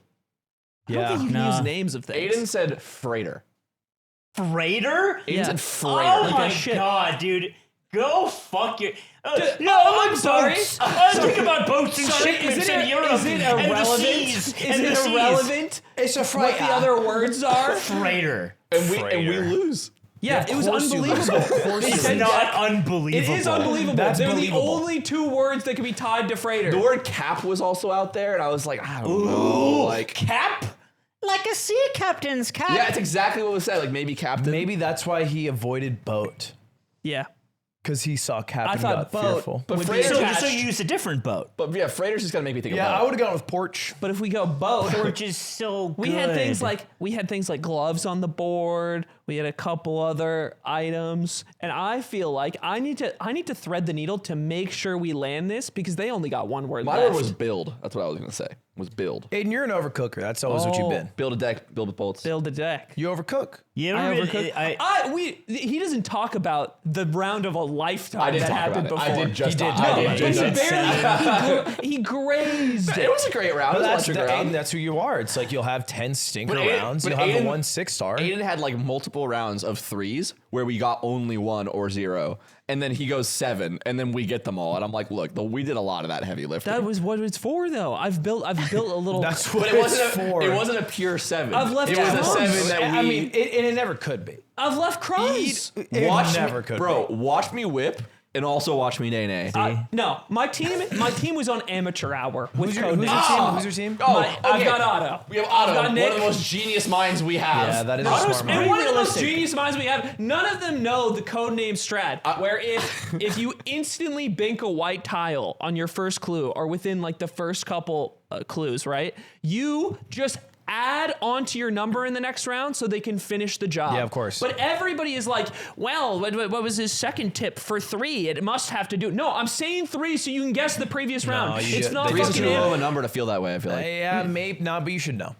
I don't think you can use names of things. Aiden said freighter. Freighter? Aiden said freighter. Oh my shit. god, dude. Go fuck your... I'm sorry. I think about boats and Sorry, shipments in Europe is it and the irrelevant? seas. Is and it the seas. irrelevant? It's a What the other words are? Freighter. And we lose. Yeah, it was course you lose. unbelievable. Of course They you It's said lose. not deck. unbelievable. It is unbelievable. That's They're believable. the only 2 words that can be tied to freighter. The word cap was also out there, and I was like, I don't know. Like, Cap? Like a sea captain's cap. yeah, it's exactly what was said. Like, maybe captain. Maybe that's why he avoided boat. Yeah. Because he saw Captain I thought got boat fearful. But would be freighter So attached. you used a different boat. But yeah, freighter's just gonna make me think Yeah, about I would have gone with porch. But if we go boat, Which is so good. we had things like gloves on the board. We had a couple other items, and I feel like I need to thread the needle to make sure we land this because they only got 1 word My left. word was build. That's what I was gonna say. Was build. Aiden, you're an overcooker. That's always what you've been. Build a deck. Build with bolts. build a deck. You overcook. You I know, overcooked. He doesn't talk about the round of a lifetime I did that talk happened about it. before. I did just. He did talk- talk I about did it. just- He barely he grazed It it. was a great round. It was That's, electric round. Aiden, that's who you are. It's like you'll have 10 stinker But Aiden- rounds. but You'll have Aiden- the 1 6-star. Aiden had like multiple rounds of 3s where we got only 1 or 0, and then he goes 7, and then we get them all. And I'm like, look, we did a lot of that heavy lifting. That was what it's for, though. I've built a little. That's what but it wasn't. it's for. It wasn't a pure 7. I've left It was a crumbs. 7 that we. I mean, it never could be. I've left crumbs. It watch never me, could bro. be. Watch me whip, and also watch me nay nay. No, my team was on amateur hour with Who's your team? Codenames. Who's your team? Oh, I've got Otto. We have I've Otto, got one Nick. of the most genius minds we have. Yeah, that is a Otto's smart and move. one of the most Realistic. genius minds we have. None of them know the codename strat, where if you instantly bink a white tile on your first clue or within like the first couple clues, right? You just add onto your number in the next round so they can finish the job. Yeah, of course. But everybody is like, well, what was his second tip for 3? It must have to do. No, I'm saying 3 so you can guess the previous round. you It's should- not Three's fucking too low of a am- number to feel that way. I feel like. Yeah, maybe not, but you should know.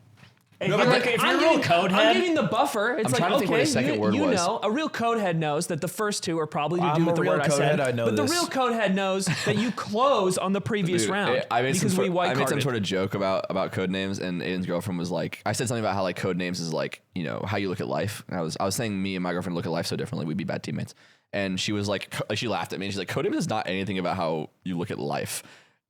if you're a real code I'm head, giving the buffer. It's I'm like, trying to think what okay, his second word you was. know, a real code head knows that the first 2 are probably to I'm do a with the real word I code said. head, I know but this. the real code head knows that you close on the previous Dude, round I made because some we white I made some carded. sort of joke about code names, and Aiden's girlfriend was like, I said something about how like code names is like, you know, how you look at life. And I was saying me and my girlfriend look at life so differently. We'd be bad teammates. And she was like she laughed at me. And she's like, code names is not anything about how you look at life.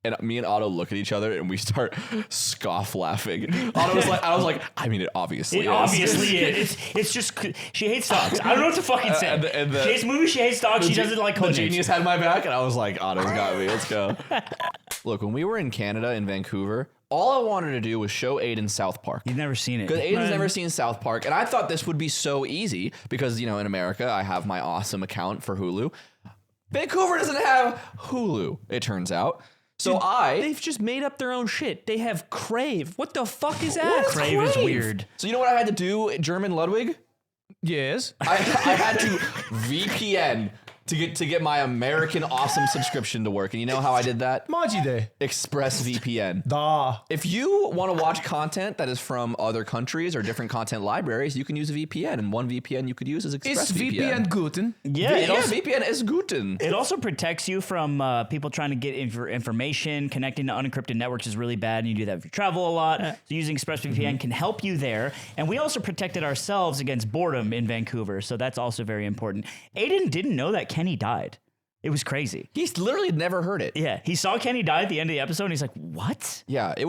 And me and Otto look at each other and we start scoff laughing. Otto was like, I was like, I mean, it obviously it is. obviously is. It's just she hates dogs. I don't know what to fucking say. and the- she hates movies. She hates dogs. She doesn't like The code genius had my back, and I was like, Otto's got me. Let's go. Look, when we were in Canada, in Vancouver, all I wanted to do was show Aiden South Park. You've never seen it. Because Aiden's never seen South Park, and I thought this would be so easy because, you know, in America, I have my awesome account for Hulu. Vancouver doesn't have Hulu, it turns out. So They've just made up their own shit. They have Crave. What the fuck is that? Crave is weird. So you know what I had to do, German Ludwig? Yes. I had to VPN to get my American awesome subscription to work. And you know how I did that? Maji Day. ExpressVPN. Da. If you want to watch content that is from other countries or different content libraries, you can use a VPN. And one VPN you could use is Is ExpressVPN. VPN guten? Yeah, it Yeah, also, VPN is guten. it also protects you from people trying to get information. Connecting to unencrypted networks is really bad, and you do that if you travel a lot. So using ExpressVPN can help you there. And we also protected ourselves against boredom in Vancouver, so that's also very important. Aiden didn't know that Kenny died. It was crazy. He's literally never heard it. Yeah, he saw Kenny die at the end of the episode, and he's like, "What?" Yeah, it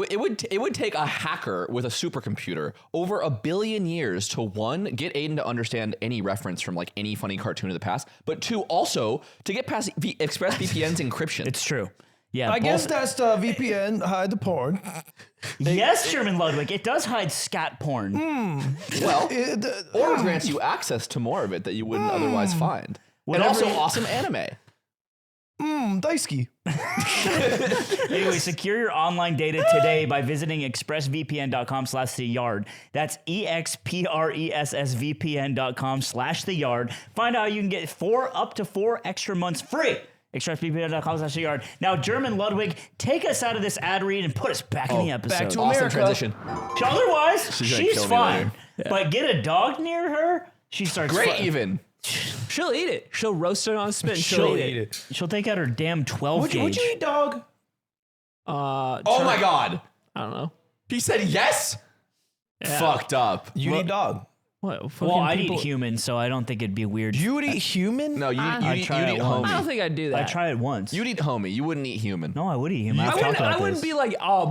would take a hacker with a supercomputer over 1 billion years to, 1, get Aiden to understand any reference from like any funny cartoon of the past, but 2, also to get past ExpressVPN's encryption. It's true. Yeah, I guess both- that's the VPN hide the porn. yes, Sherman Ludwig. It does hide scat porn. well, or grants you access to more of it that you wouldn't otherwise find. And Whatever- also awesome anime. Daisuke. Anyway, secure your online data today by visiting expressvpn.com/theyard. That's expressvpn.com/theyard. Find out how you can get up to 4 extra months free. expressvpn.com/theyard. Now, German Ludwig, take us out of this ad read and put us back in the episode. back to Awesome America. transition. Otherwise, She's gonna she's kill me fine. later. But get a dog near her, she starts Great fu- even. She'll eat it. She'll roast it on a spit and she'll eat it. She'll take out her damn 12 gauge. Would you eat dog? Oh my God. I don't know. He said yes? Yeah. Fucked up. You eat dog. What? Well, fucking I'd people- eat human, so I don't think it'd be weird. You would eat human? No, I'd you'd try it eat once. I don't homie. think I'd do that. I try it once. You'd eat homie. You wouldn't eat human. No, I would eat human. I've I talked wouldn't. about I wouldn't this. be like, oh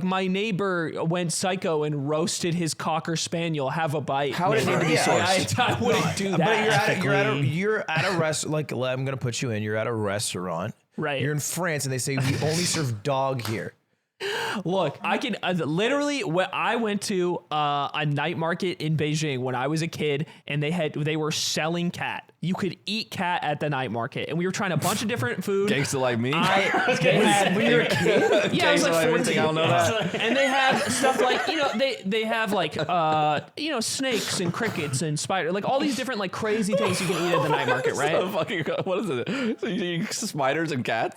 my neighbor went psycho and roasted his cocker spaniel. Have a bite. How would it need to be sourced? I wouldn't do that. But you're ethically. at a rest. Like I'm gonna put you in. You're at a restaurant. Right. You're in France, and they say we only serve dog here. Look, I can literally. When I went to a night market in Beijing when I was a kid, and they were selling cat. You could eat cat at the night market, and we were trying a bunch of different food. Gangster like me. They had when you're a kid. Yeah, I was Gangster like like me, 14. think I don't know that. And they have stuff like they have like snakes and crickets and spider, like all these different like crazy things you can eat at the night market, right? So fucking, what is it? So you eat spiders and cats?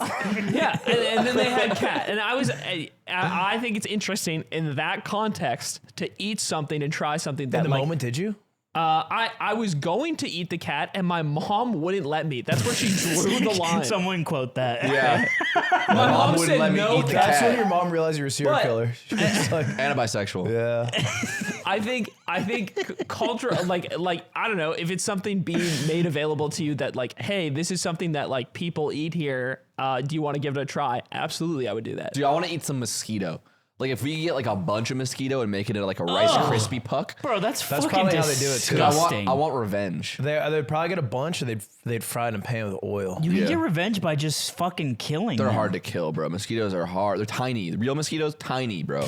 Yeah, and then they had cat, and I think it's interesting in that context to eat something and try something that In the like, moment, did you? I was going to eat the cat, and my mom wouldn't let me. That's where she drew the line. Someone quote that. Yeah. My mom wouldn't said let me no eat the cat. That's cat. when your mom realized you were a serial But- killer. She was just like, And a bisexual. yeah. I think culture, like I don't know, if it's something being made available to you that like, hey, this is something that like people eat here. Do you want to give it a try? Absolutely, I would do that. Dude, I want to eat some mosquito. Like if we get like a bunch of mosquito and make it into like a Rice Krispie puck. Bro, that's fucking probably how they do it, too. disgusting. I want revenge. They'd probably get a bunch, and they'd fry it in a pan with oil. You Yeah. can get revenge by just fucking killing They're them. hard to kill, bro. Mosquitoes are hard. They're tiny. The real mosquitoes, tiny, bro.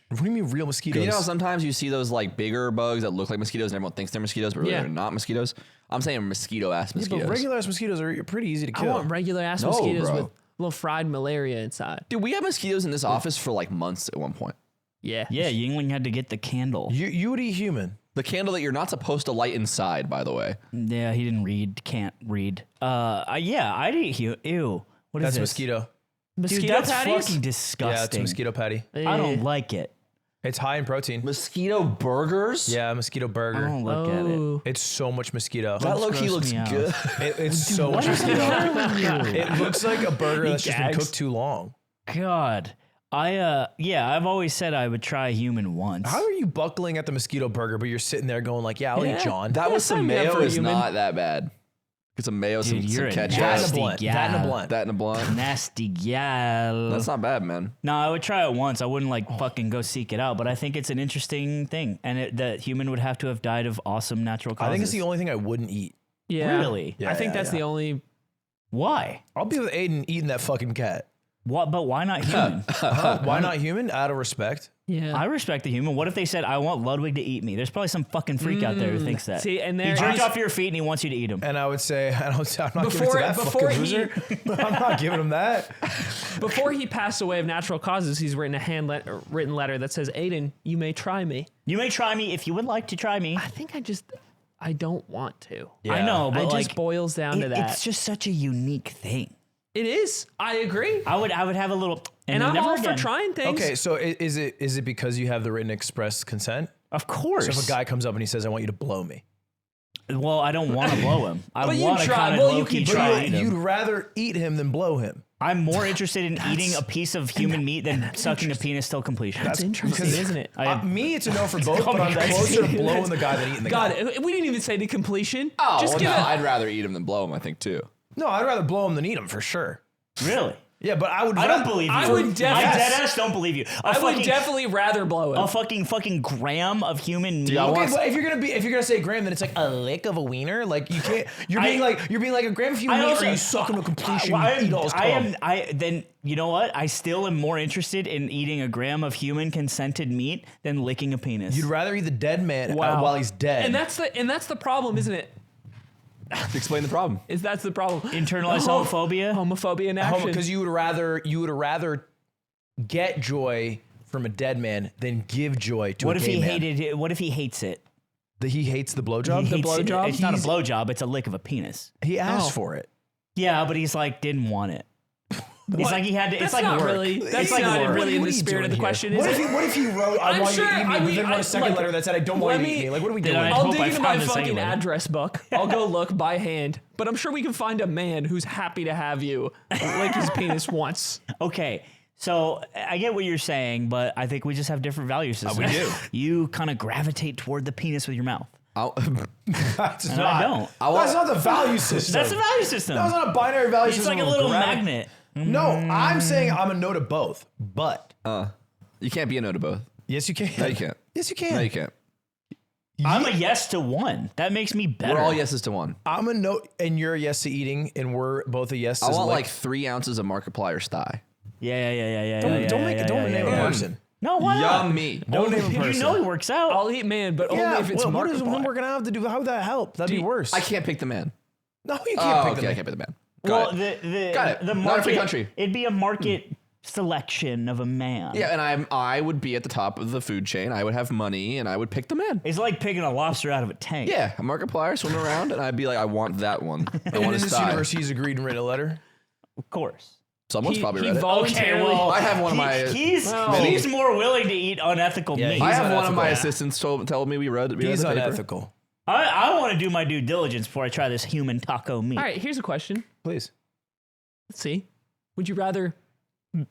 What do you mean real mosquitoes? You know, sometimes you see those like bigger bugs that look like mosquitoes and everyone thinks they're mosquitoes, but really Yeah. they're not mosquitoes. I'm saying mosquito-ass Yeah, mosquitoes. but regular ass mosquitoes are pretty easy to I kill. want regular ass No, mosquitoes bro. with little fried malaria inside. Dude, we had mosquitoes in this office for like months at one point. Yeah. Yeah, Yingling had to get the candle. You would eat human. The candle that you're not supposed to light inside, by the way. Yeah, he didn't read. Can't read. Yeah, I'd eat Ew. What is That's this? mosquito. Mosquito Dude, that's patties? fucking disgusting. Yeah, it's a mosquito patty. I don't like it. It's high in protein. Mosquito burgers? Yeah, mosquito I burger. don't look at it. Oh. It's so much mosquito. That low-key grossed looks me out. good. It's so much mosquito. It looks like a burger that's just been gags. cooked too long. God. I've always said I would try human once. How are you buckling at the mosquito burger, but you're sitting there going like, yeah, I'll eat John. That with some sign me up mayo for a is human. not that bad. Get some mayo, Dude, some you're a ketchup. that in a nasty blunt. gal. That in a blunt. That in a blunt. Nasty gal. That's not bad, man. No, I would try it once. I wouldn't like fucking go seek it out, but I think it's an interesting thing, and that human would have to have died of awesome natural causes. I think it's the only thing I wouldn't eat. Yeah. Really? I think that's the only. Why? I'll be with Aiden eating that fucking cat. What? But why not human? Why not human? Out of respect. Yeah. I respect the human. What if they said, "I want Ludwig to eat me"? There's probably some fucking freak out there who thinks that. See, and he there jerked is- off your feet and he wants you to eat him. And I would say, I'm not giving it Before- to that before fucking he- loser. I'm not giving him that. Before he passed away of natural causes, he's written a written letter that says, "Aiden, you may try me." You may try me if you would like to try me. I think I don't want to. I know, but It like, just boils down to that. it's just such a unique thing. It is. I agree. I would have a little, And then I'm never all again. for trying things. Okay, so is it because you have the written express consent? Of course. So if a guy comes up and he says, I want you to blow me. Well, I don't want to blow him. I But you want to try- kind of well, you low-key can try try. to eat him. You'd rather eat him than blow him. I'm more interested in eating a piece of human meat than sucking a penis till completion. That's interesting, because- isn't it? Me, it's a no for both, but I'm crazy. closer to blowing the guy than eating the God, guy. we didn't even say to completion. Oh, just well, give no, it. I'd rather eat him than blow him, I think, too. No, I'd rather blow him than eat him for sure. Really? Yeah, but I would. I don't believe you. I would definitely- I deadass don't believe you. I would definitely rather blow a him. fucking gram of human meat. I Okay, want- but if you're gonna say gram, then it's like a lick of a wiener. Like you can't. You're being like a gram of human meat, or you suck him to completion. You eat all his cum. Then you know what? I still am more interested in eating a gram of human consented meat than licking a penis. You'd rather eat the dead man Wow. while he's dead. And that's the problem, isn't it? Explain the problem. That's the problem. Internalized homophobia. Homophobia in action. Because you would rather get joy from a dead man than give joy to What a if gay he man. hated it? What if he hates it? He hates the blowjob? He hates it. blowjob? It's not a blowjob. It's a lick of a penis. He asked for it. Yeah, but he's like didn't want it. It's like he had to. It's That's like not work. really. That's like not work. really in What the are you spirit of the doing question. here? Is it? What if he wrote, I I'm want sure- you to eat me, I but mean, then wrote a second like, letter that said, I don't want you to eat me? Like, what are we doing? I I'll hope dig I into found my the second fucking one. address book. I'll go look by hand. But I'm sure we can find a man who's happy to have you like his penis once. Okay, so I get what you're saying, but I think we just have different value systems. we do. You kind of gravitate toward the penis with your mouth. That's And I don't. That's not the value system. That's a value system. That was not a binary value It's system. like a of little gravity. magnet. No, I'm saying I'm a no to both, but You can't be a no to both. yes, you can. No, you can't. Yes, you can. No, you can't. I'm a yes to one. That makes me better. We're all yeses to one. I'm a no, and you're a yes to eating, and we're both a yes to I want lick. like 3 ounces of Markiplier's thigh. Yeah. Don't make it. Don't name a person. No, why not? Yummy. Don't name a person. You know he works out. I'll eat man, but Yeah, only if it's well, what is Markiplier. we're gonna have to do? How would that help? That'd be worse. I can't pick the man. No, you can't Oh, pick okay, them. I can't pick the man. well, Got it. the Got it. the Not a market, free country. It'd be a market selection of a man. Yeah, and I would be at the top of the food chain. I would have money, and I would pick the man. It's like picking a lobster out of a tank. Yeah, a Markiplier swimming around, and I'd be like, I want that one. I And want in his this thigh. universe, he's agreed and written a letter. Of course. Someone's probably read it. voluntarily. well, I have one of my- he's more willing to eat unethical Yeah, meat. he's I have one of my unethical. assistants tell me we read He's the paper. unethical. I want to do my due diligence before I try this human taco meat. All right, here's a question. Please. Let's see. Would you rather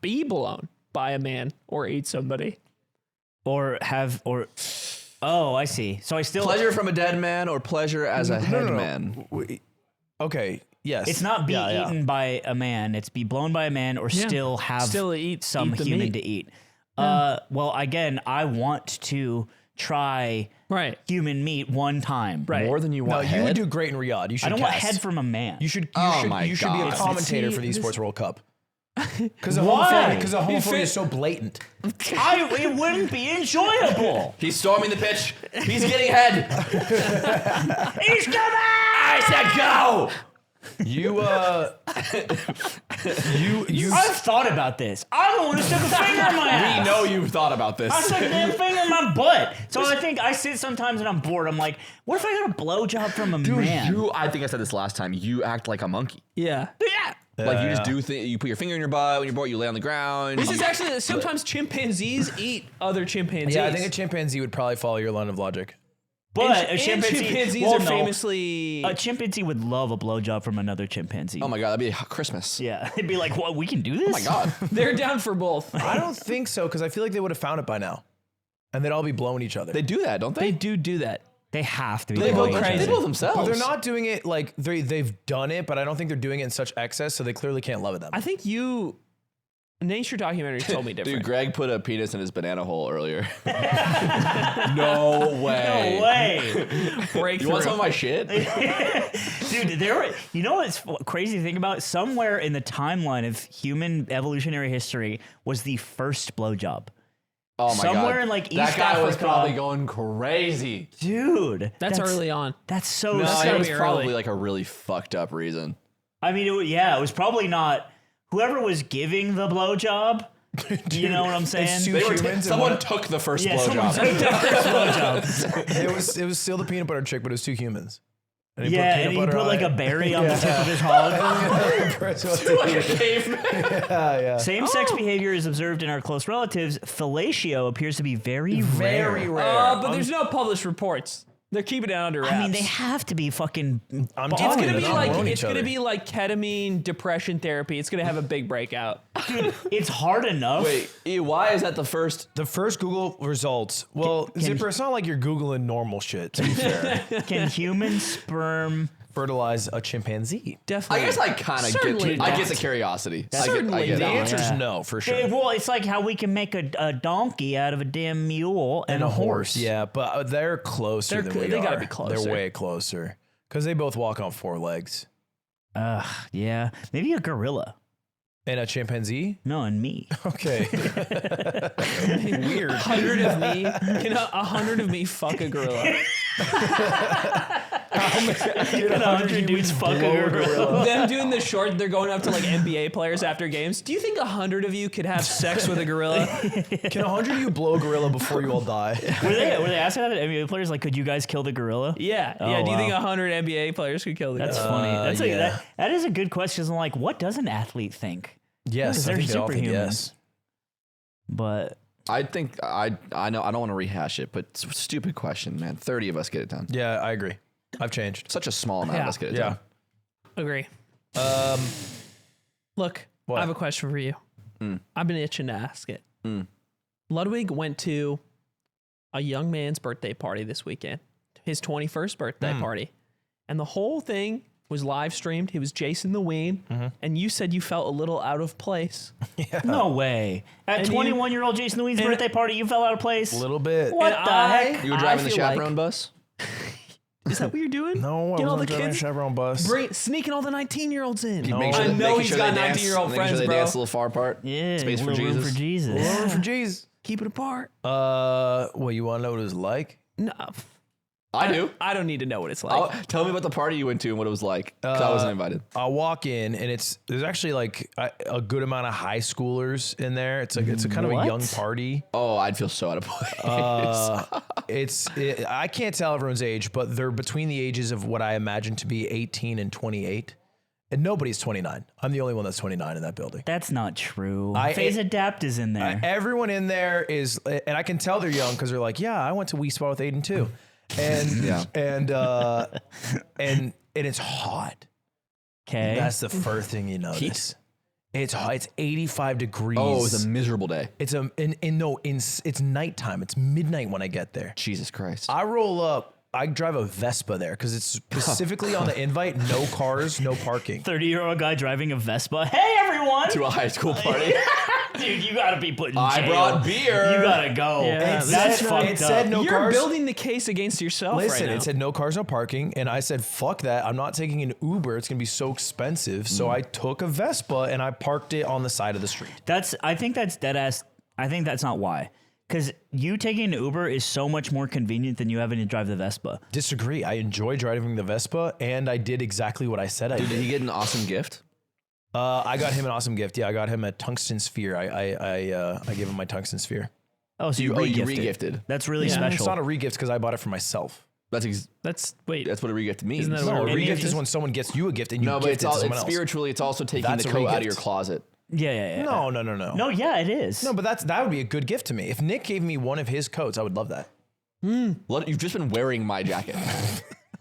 be blown by a man or eat somebody? Or oh, I see. So I still Pleasure from a dead man or pleasure as a head man? Okay. Yes. It's not be Yeah. eaten by a man. It's be blown by a man or still have eat some the human meat. to eat. Well, again, I want to try Right. human meat one time. Right. More than you No, want you head? would do great in Riyadh. You should I don't want cast. head from a man. You should. Oh my you should be a God. commentator See, for the this- Esports World Cup. Because the Why? homophobia is so blatant. It wouldn't be enjoyable. He's storming the pitch. He's getting head. He's coming! I said go. You I've thought about this. I don't want to stick a finger in my We ass. know you've thought about this. I stuck a damn finger in my butt. So I think I sit sometimes and I'm bored. I'm like, what if I got a blowjob from a man? I think I said this last time. You act like a monkey. Yeah. Yeah. Like you just do things. You put your finger in your butt when you're bored. You lay on the ground. This is actually sometimes chimpanzees eat other chimpanzees. Yeah, I think a chimpanzee would probably follow your line of logic. But And a chimpanzee, chimpanzees well, are no. famously. A chimpanzee would love a blowjob from another chimpanzee. Oh my god, that'd be Christmas. Yeah, it'd be like, what? We can do this? Oh my god. They're down for both. I don't think so, because I feel like they would have found it by now, and they'd all be blowing each other. They do that, don't They they? do that. They have to be. They blowing go each crazy. They other. blow themselves. But they're not doing it like they've done it, but I don't think they're doing it in such excess, so they clearly can't love it that much. I think nature documentaries told me different. Dude, Greg put a penis in his banana hole earlier. No way. No way. Breakthrough. You want some of my shit? Dude, you know what's crazy to think about? Somewhere in the timeline of human evolutionary history was the first blowjob. Oh my god. Somewhere in, like, that East guy was Africa. probably going crazy. Dude. That's early on. That's so No, gotta it was be probably early. like a really fucked up reason. I mean, it was probably not whoever was giving the blowjob. You know what I'm saying? It's two They were humans and someone one- took the first someone blowjob. took the first blowjob. it was still the peanut butter chick, but it was two humans. And he Yeah, peanut and he butter put on like it. a berry on the tip of his hog. yeah. Same-sex behavior is observed in our close relatives. Fellatio appears to be very Very rare. rare. But there's no published reports. They're keeping it under wraps. I mean, they have to be fucking. I'm It's telling you, gonna be they're not like blowing it's each gonna other. be like ketamine depression therapy. It's gonna have a big breakout. It's hard enough. Wait, why is that the first? The first Google results. Well, Zipper, it's not like you're Googling normal shit, to be fair. Can human sperm? Fertilize a chimpanzee. Definitely. I guess I kind of Certainly get. I not. get the curiosity. Certainly I get The not. it. answer is Yeah. no, for sure. Well, it's like how we can make a donkey out of a damn mule and a horse. Yeah, but they're closer than we they are. gotta be closer. They're way closer. Because they both walk on 4 legs. Yeah. Maybe a gorilla. And a chimpanzee? No, and me. Okay. Weird. 100 of me. Can 100 of me fuck a gorilla? Can 100 dudes fuck a gorilla? Them doing the short, they're going up to like NBA players after games. Do you think 100 of you could have sex with a gorilla? Can 100 of you blow a gorilla before you all die? Were they asking that at NBA players? Like, could you guys kill the gorilla? Yeah. Oh, yeah. Do you wow. think 100 NBA players could kill the That's gorilla? funny. yeah. That is a good question. 'Cause I'm like, what does an athlete think? Yes, They're I think they all think superhumans. yes. But I think I know I don't want to rehash it, but it's a stupid question, man. 30 of us get it done. Yeah, I agree. I've changed. Such a small amount of us get it Yeah. done. Agree. Look, What? I have a question for you. I've been itching to ask it. Ludwig went to a young man's birthday party this weekend, his 21st birthday party. And the whole thing was live streamed. He was Jasontheween. And you said you felt a little out of place. no way. At And you- 21-year-old Jasontheween's and- birthday party, you fell out of place. A little bit. What And the heck? You were driving the feel like- chaperone bus? Is that what you're doing? No, I Get all wasn't the driving a kids. chaperone bus. Sneaking all the 19-year-olds in. Make I know making he's sure got they dance- 19-year-old making friends, sure they bro. dance a little far apart. Yeah, Space for little room Jesus. for Jesus. Lord for Jesus. Keep it apart. Well, you want to know what it was like? No. I do. I don't need to know what it's like. Tell me about the party you went to and what it was like. 'Cause I wasn't invited. I'll walk in and there's actually like a good amount of high schoolers in there. It's a kind of a What? young party. Oh, I'd feel so out of place. I can't tell everyone's age, but they're between the ages of what I imagine to be 18 and 28. And nobody's 29. I'm the only one that's 29 in that building. That's not true. I- Phase Adapt is in there. Everyone in there is, and I can tell they're young because they're like, yeah, I went to Wii Spa with Aiden too. And, Yeah. and it's hot. Okay. That's the first thing you notice. It's hot. It's 85 degrees. Oh, it was a miserable day. It's it's nighttime. It's midnight when I get there. Jesus Christ. I roll up. I drive a Vespa there because it's specifically on the invite. No cars, no parking. 30-year-old guy driving a Vespa. Hey, everyone! To a high school party. Dude, you gotta be put in jail. I brought beer. You gotta go. Yeah, That's fucked it up. said no You're cars. building the case against yourself Listen, right now. it said no cars, no parking, and I said, "Fuck that! I'm not taking an Uber. It's gonna be so expensive." So I took a Vespa and I parked it on the side of the street. I think that's dead ass. I think that's not why. Because you taking an Uber is so much more convenient than you having to drive the Vespa. Disagree. I enjoy driving the Vespa, and I did exactly what I said I Did did. he get an awesome gift? I got him an awesome gift. Yeah, I got him a tungsten sphere. I gave him my tungsten sphere. Oh, so you Oh, you re-gifted. re-gifted. That's really Yeah. special. It's not a regift because I bought it for myself. That's That's what a what a means. Isn't that No, a Any regift of is this? when someone gets you a gift and you No, but gift it's it to all someone it's else. spiritually. It's also taking That's the a coat out of regift. your closet. yeah. No. No, yeah, it is. No, but that would be a good gift to me. If Nick gave me one of his coats, I would love that. You've just been wearing my jacket.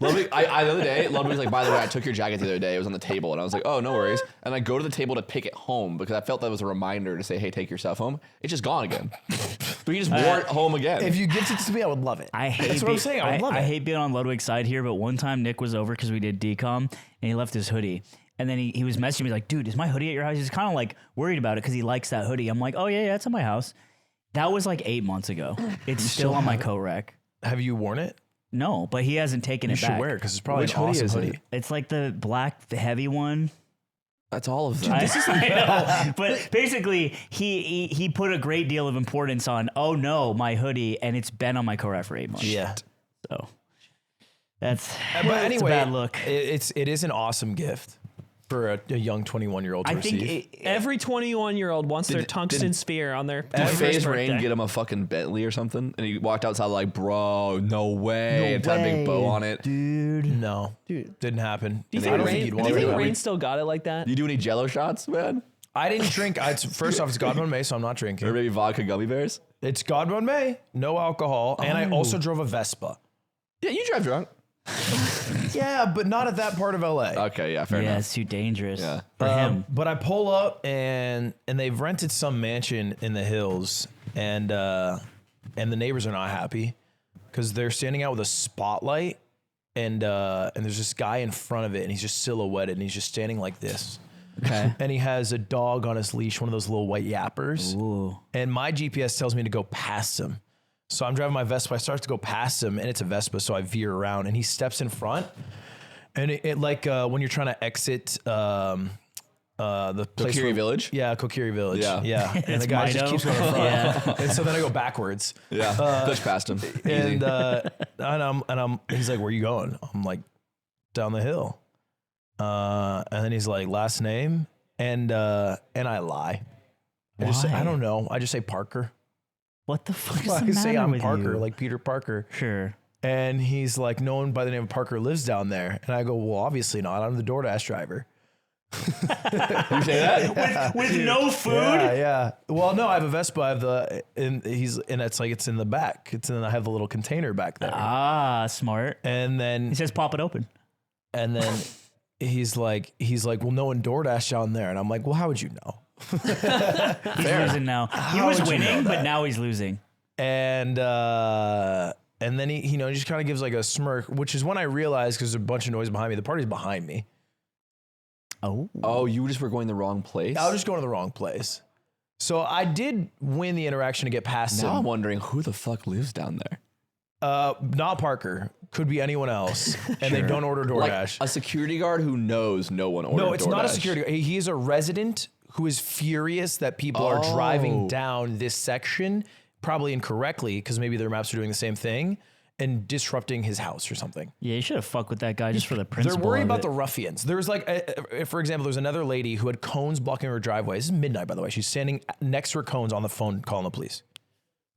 Ludwig, the other day, Ludwig was like, by the way, I took your jacket the other day. It was on the table. And I was like, oh, no worries. And I go to the table to pick it home because I felt that was a reminder to say, hey, take your stuff home. It's just gone again. But he just wore it home again. If you gift it to me, I would love it. I hate That's what I'm saying. I would love I it. hate being on Ludwig's side here, but one time Nick was over because we did decom and he left his hoodie. And then he was messaging me like, dude, is my hoodie at your house? He's kind of like worried about it because he likes that hoodie. I'm like, oh, yeah, it's at my house. That was like 8 months ago. It's still on my coat rack. Have you worn it? No, but he hasn't taken You it should back. wear it because it's probably Which an hoodie awesome is it? hoodie. It's like the black, the heavy one. That's all of them. I know. But basically, he put a great deal of importance on, oh no, my hoodie, and it's been on my coat rack for 8 months. Yeah. So that's But anyway, it's a bad look. It is an awesome gift for a young 21-year-old to I receive. think Every 21-year-old wants their tungsten sphere on their 21st FaZe birthday. Rain get him a fucking Bentley or something, and he walked outside like, bro, no way. It's had a big bow on it. dude. no, didn't happen. Do you I think don't Rain, think he'd do want you to. think do Rain that. still got it like that? You do any Jello shots, man? I didn't drink. First off, it's God One May, so I'm not Or drinking. maybe vodka gummy bears? It's God One May, no alcohol, and I also drove a Vespa. Yeah, you drive drunk. Yeah, but not at that part of LA. Okay, yeah, fair Yeah, enough. it's too dangerous Yeah. for him. But I pull up and they've rented some mansion in the hills, and the neighbors are not happy because they're standing out with a spotlight, and there's this guy in front of it, and he's just silhouetted, and he's just standing like this. Okay. And he has a dog on his leash, one of those little white yappers. Ooh. And my GPS tells me to go past him. So I'm driving my Vespa. I start to go past him, and it's a Vespa, so I veer around, and he steps in front. And it like when you're trying to exit the place Kokiri Village? Yeah, Kokiri Village. Yeah. Yeah. And It's the guy just Mido. keeps going in front. Yeah. And so then I go backwards. Yeah, push past him. And Easy. he's like, where are you going? I'm like, down the hill. And then he's like, last name, and I lie. I don't know. I just say Parker. What the fuck is I the can matter say I'm with Parker, you? like Peter Parker. Sure. And he's like, no one by the name of Parker lives down there. And I go, well, obviously not. I'm the DoorDash driver. You say that? With no food? Yeah. Well, no, I have a Vespa. I have it's in the back. I have the little container back there. Ah, smart. And then He says, pop it open. And then he's like, well, no one DoorDash down there. And I'm like, well, how would you know? He's losing now. He was winning, but now he's losing. And then he just kind of gives like a smirk, which is when I realized, because there's a bunch of noise behind me, the party's behind me. Oh, you just were going the wrong place? I was just going to the wrong place. So I did win the interaction to get past Now him. I'm wondering who the fuck lives down there. Not Parker. Could be anyone else. And they don't order DoorDash. Like a security guard who knows no one orders DoorDash. No, it's not a security guard. He is a resident who is furious that people are driving down this section, probably incorrectly, because maybe their maps are doing the same thing, and disrupting his house or something. Yeah, you should have fucked with that guy just for the principle. They're worried of about it. the ruffians. There's like, for example, there's another lady who had cones blocking her driveway. This is midnight, by the way. She's standing next to her cones on the phone calling the police.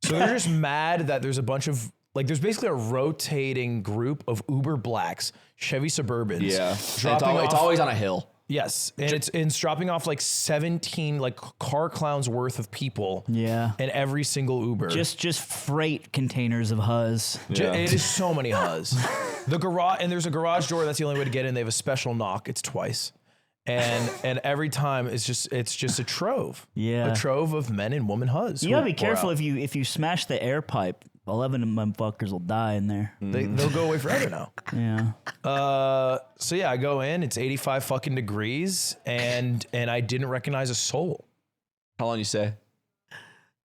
So they're just mad that there's a bunch of, like, there's basically a rotating group of Uber Blacks, Chevy Suburbans. Yeah. Dropping It's always on a hill. Yes, and it's dropping off like 17 like car clowns worth of people. Yeah. In every single Uber. Just freight containers of Huzz. Yeah. It is so many Huzz. The garage, and there's a garage door. That's the only way to get in. They have a special knock. It's twice, and every time it's just a trove. Yeah. A trove of men and women Huzz. You gotta be careful if you smash the air pipe. 11 of them fuckers will die in there. They'll go away forever now. Yeah. So yeah, I go in. It's 85 fucking degrees, and I didn't recognize a soul. How long you say?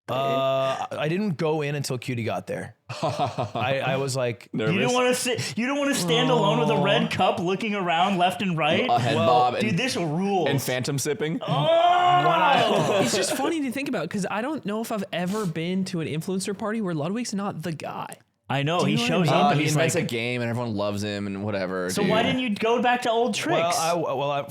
I didn't go in until Cutie got there. I was like, Nervous. You don't want to sit. You don't want to stand alone with a red cup, looking around left and right. A head bob Dude, this rules. and phantom sipping. It's just funny to think about because I don't know if I've ever been to an influencer party where Ludwig's not the guy. I know he you know what shows I mean? up and He he's invents like. a game and everyone loves him and whatever. So dude. why didn't you go back to old tricks?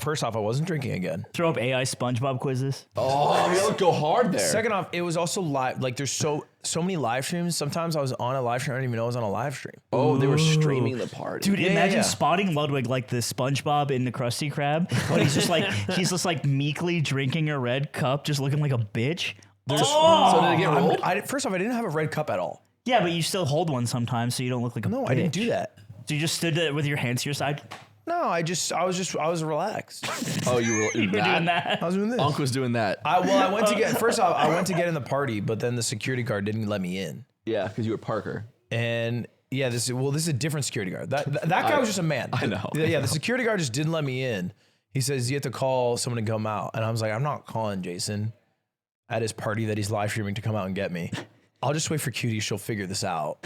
first off, I wasn't drinking again. Throw up AI SpongeBob quizzes. Oh, you don't go hard there. Second off, it was also live. Like, there's so many live streams. Sometimes I was on a live stream. I didn't even know I was on a live stream. Oh, they were streaming the party. Dude, Yeah, imagine yeah. spotting Ludwig like the SpongeBob in the Krusty Krab, but he's just like meekly drinking a red cup, just looking like a bitch. So did it get rolled? First off, I didn't have a red cup at all. Yeah, but you still hold one sometimes, so you don't look like a No, bitch. I didn't do that. So you just stood there with your hands to your side. No, I was relaxed. Oh, you were You were doing that. I was doing this. Unc was doing that. I went to get, first off, I went to get in the party, but then the security guard didn't let me in. Yeah, because you were Parker. And yeah, this is a different security guard. That guy was just a man. I know. Yeah, the security guard just didn't let me in. He says, you have to call someone to come out. And I was like, I'm not calling Jason at his party that he's live streaming to come out and get me. I'll just wait for Cutie. She'll figure this out.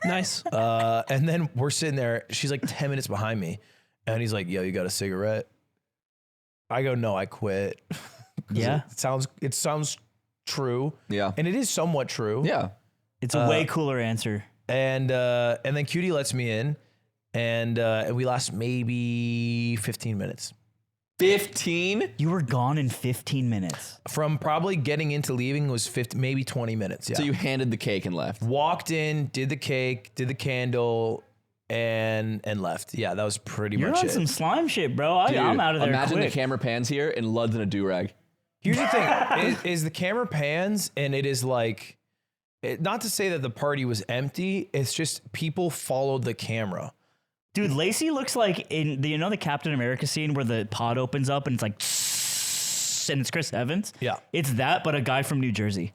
Nice. And then we're sitting there. She's like 10 minutes behind me. And he's like, yo, you got a cigarette? I go, no, I quit. Yeah. It sounds true. Yeah. And it is somewhat true. Yeah. It's a way cooler answer. And then Cutie lets me in. And we last maybe 15 minutes. 15? You were gone in 15 minutes. From probably getting into leaving was 50, maybe 20 minutes. Yeah. So you handed the cake and left. Walked in, did the cake, did the candle, and left. Yeah, that was pretty You're much on it. some slime shit, bro. I'm out of there Imagine quick. the camera pans here and Lud's in a do-rag. Here's the thing: is the camera pans, and it is like, not to say that the party was empty. It's just people followed the camera. Dude, Lacey looks like in the the Captain America scene where the pod opens up and it's like, and it's Chris Evans. Yeah. It's that, but a guy from New Jersey.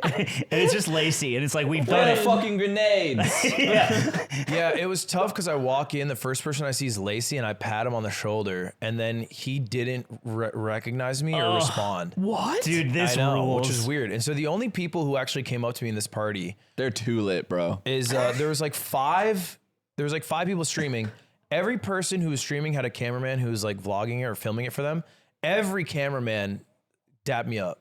And it's just Lacey, and it's like we've done it. fucking grenades. Yeah, it was tough because I walk in, the first person I see is Lacey, and I pat him on the shoulder, and then he didn't recognize me or respond. What? Dude, this I know, rules. which is weird. And so the only people who actually came up to me in this party They're too lit, bro. is there was like five people streaming. Every person who was streaming had a cameraman who was like vlogging it or filming it for them. Every cameraman dapped me up.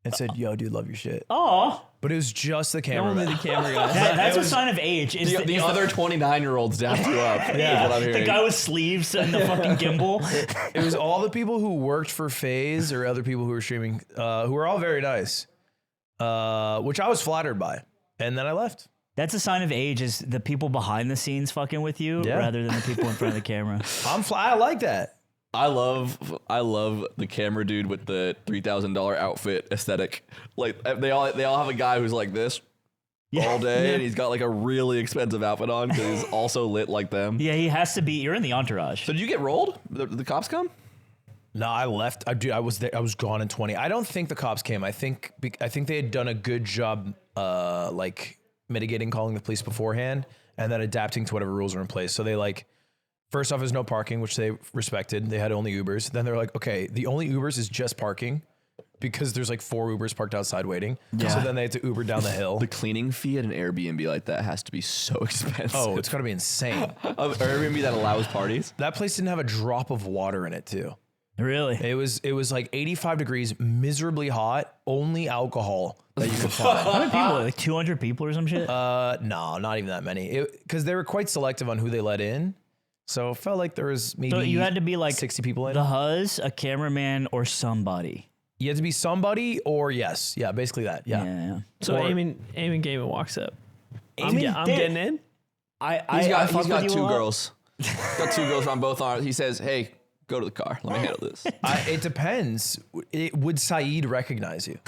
and said, "Yo, dude, love your shit." Oh, But it was just the camera. Only the camera guy. that's a sign of age. Is The other 29-year-olds dapped you up. yeah, Is what I'm the hearing. guy with sleeves and the fucking gimbal. It was all the people who worked for FaZe or other people who were streaming, who were all very nice, which I was flattered by. And then I left. That's a sign of age. Is the people behind the scenes fucking with you rather than the people in front of the camera. I like that. I love the camera dude with the $3,000 outfit aesthetic. Like they all have a guy who's like this all day, and he's got like a really expensive outfit on because he's also lit like them. Yeah, he has to be. You're in the entourage. So did you get rolled? The cops come? No, I left. I was there. I was gone in 20. I don't think the cops came. I think they had done a good job, like mitigating calling the police beforehand, and then adapting to whatever rules were in place. So they like. First off, there's no parking, which they respected. They had only Ubers. Then they're like, okay, the only Ubers is just parking because there's like 4 Ubers parked outside waiting. Yeah. So then they had to Uber down the hill. The cleaning fee at an Airbnb like that has to be so expensive. Oh, it's got to be insane. Of Airbnb that allows parties? That place didn't have a drop of water in it too. Really? It was like 85 degrees, miserably hot, only alcohol that you could find. How many people? Like 200 people or some shit? No, not even that many. Because they were quite selective on who they let in. So it felt like there was maybe So you had to be like 60 people in. the huzz, a cameraman, or somebody. You had to be somebody or yes. Yeah, basically that. Yeah. Yeah. So Eamon Gaiman walks up. I'm did. getting in. He's got fuck with you a 2 lot. girls. Got 2 girls on both arms. He says, hey, go to the car. Let me handle this. It depends. Would Saeed recognize you?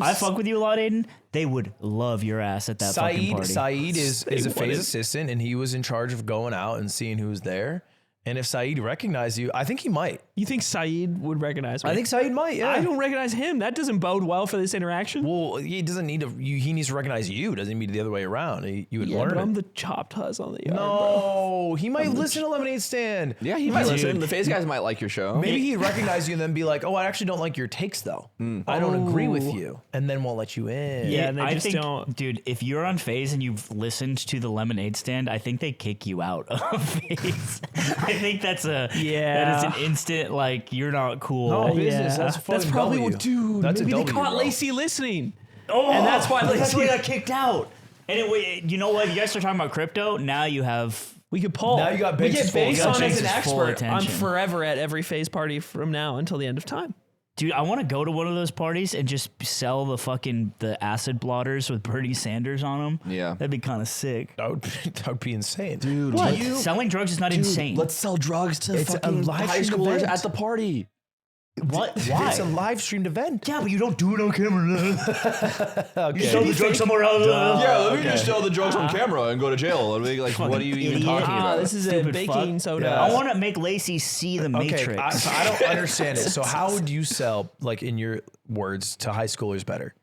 I fuck with you a lot, Aiden. They would love your ass at that fucking party. Saeed is a wouldn't. FaZe assistant, and he was in charge of going out and seeing who was there. And if Saeed recognized you, I think he might. You think Saeed would recognize me? I think Saeed might, yeah. I don't recognize him. That doesn't bode well for this interaction. Well, he doesn't need to. He needs to recognize you. Doesn't mean the other way around. You would learn but it. I'm the chopped huzz on the yard, bro. No, he might listen to Lemonade Stand. Yeah, he might listen. The FaZe guys might like your show. Maybe he'd recognize you and then be like, "Oh, I actually don't like your takes, though. I don't agree with you," and then won't let you in. Yeah, and they I just think, don't. dude, if you're on FaZe and you've listened to the Lemonade Stand, I think they kick you out of FaZe. I think that's that is an instant, like, you're not cool. No, business. That's a That's fucking probably W. what, dude. That's a maybe they W, caught bro. Lacey listening. Oh, And that's why that's why Lacey- he got kicked out. And you know what? You guys are talking about crypto. Now you have. We could pull. Now you got we Banks' get full Banks on attention. as an Banks' full expert. I'm attention. forever at every phase party from now until the end of time. Dude, I want to go to one of those parties and just sell the acid blotters with Bernie Sanders on them. Yeah. That'd be kind of sick. That would be insane, Dude, What? Selling drugs is not insane. Let's sell drugs to It's a fucking live high stream schoolers event. at the party. What? Why? It's a live streamed event. Yeah, but you don't do it on camera. Okay. You sell the drugs somewhere else. Yeah, let me just sell the drugs on camera and go to jail. And be like, what are you even idiot. talking about? This is a Stupid baking fuck. soda. Yeah. I want to make Lacey see the Okay, Matrix. I don't understand it. So how would you sell, like in your words, to high schoolers better?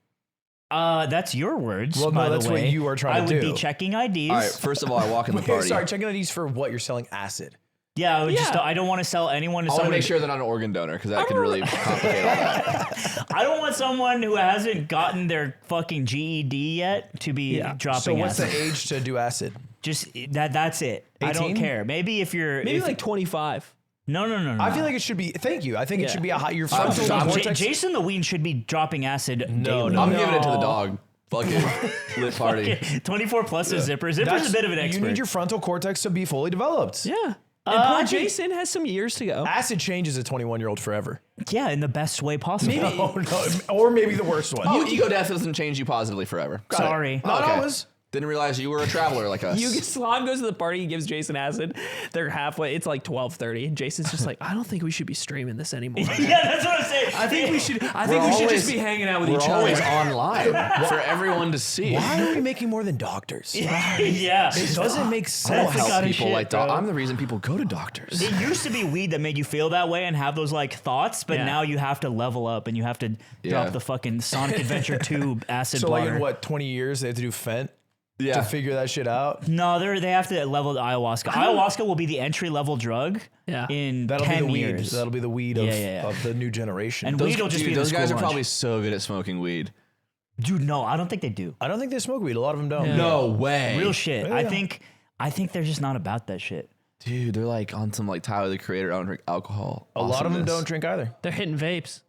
That's your words. Well, no, by that's the what way. you are trying to I would do. be checking IDs. All right, first of all, I walk in the party. Sorry, checking IDs for what you're selling acid. Yeah, I would Yeah. I don't want to sell anyone to I want to someone. make sure they're not an organ donor because that could really complicate all that. I don't want someone who hasn't gotten their fucking GED yet to be dropping So what's acid. the age to do acid? Just that's it. I don't 18? care. Maybe if you're Maybe if, like 25. no. I feel like it should be. Thank you. I think it should be a high. Your frontal I'm cortex. Jason the Ween should be dropping acid daily. I'm giving it to the dog. Fucking lit party. 24 plus a zipper. Zipper's a bit of an expert. You need your frontal cortex to be fully developed. Yeah. And I poor think- Jason has some years to go. Acid changes a 21-year-old forever. Yeah, in the best way possible. Oh, no, or maybe the worst one. Oh, ego death doesn't change you positively forever. Got it. Sorry. Not Okay. always. Didn't realize you were a traveler like us. Slom goes to the party, he gives Jason acid. They're halfway. It's like 12:30. Jason's just like, I don't think we should be streaming this anymore. Yeah, that's what I'm saying. I think we should. I think we should just be hanging out with We're each always other. online for everyone to see. Why are we making more than doctors? yeah. It doesn't make I don't sense. That's help the people shit, like bro. I'm the reason people go to doctors. It used to be weed that made you feel that way and have those like thoughts, but Yeah. now you have to level up and you have to Yeah. drop the fucking Sonic Adventure 2 acid So blotter. like in 20 years they have to do Fent to Yeah. figure that shit out? No, they have to level the ayahuasca. Ayahuasca will be the entry level drug Yeah. in That'll 10 be the weed. years. That'll be the weed of, Yeah. of the new generation. And weed will just be Dude, the those guys school are probably lunch. so good at smoking weed. Dude, no, I don't think they do. I don't think they smoke weed. A lot of them don't. Yeah. No way. Real shit. Yeah. I think they're just not about that shit. Dude, they're like on some like Tyler the Creator, I don't drink alcohol. A lot of them awesomeness. don't drink either. They're hitting vapes.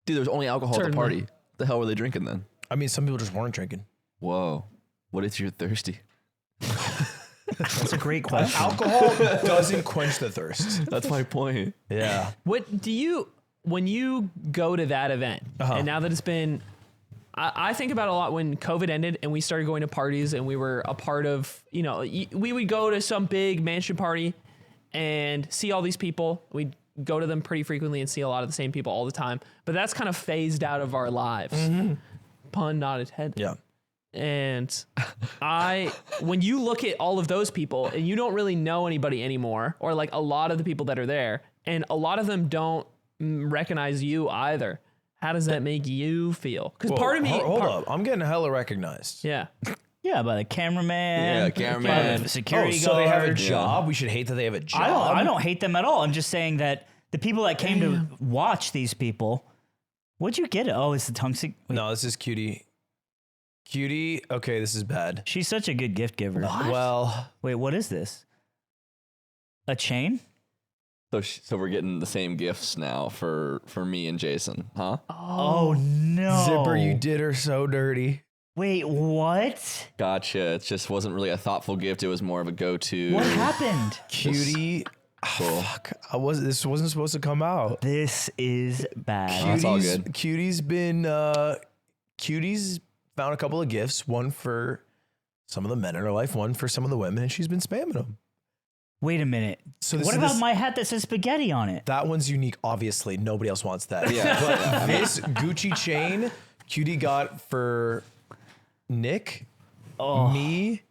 Dude, there's only alcohol at the Certainly. party. The hell were they drinking then? I mean, some people just weren't drinking. Whoa. What if you're thirsty? That's a great question. Alcohol doesn't quench the thirst. That's my point. Yeah. What do you, when you go to that event, and now that it's been, I think about it a lot when COVID ended and we started going to parties and we were a part of, you know, we would go to some big mansion party and see all these people. We'd go to them pretty frequently and see a lot of the same people all the time. But that's kind of phased out of our lives. Pun not intended. Yeah. And when you look at all of those people and you don't really know anybody anymore, or like a lot of the people that are there, and a lot of them don't recognize you either. How does that make you feel? Because part of me, Hold up. I'm getting hella recognized. yeah, Yeah, by the cameraman. Yeah, cameraman. By the security so they have a guard. job? We should hate that they have a job? I don't hate them at all. I'm just saying that the people that came to watch these people, what'd you get? Oh, it's the tongue stick. No, this is Cutie. Cutie. Okay, this is bad. She's such a good gift giver. Well, Wait, what is this? A chain? So we're getting the same gifts now for me and Jason, huh? Oh no. Zipper, you did her so dirty. Wait, what? Gotcha. It just wasn't really a thoughtful gift. It was more of a go-to. What happened? Cutie. Cool. Fuck. This wasn't supposed to come out. This is bad. That's all good. Cutie's found a couple of gifts. One for some of the men in her life, one for some of the women, and she's been spamming them. Wait a minute. So What about my hat that says spaghetti on it? That one's unique, obviously. Nobody else wants that. Yeah. But this Gucci chain, Cutie got for Nick, me,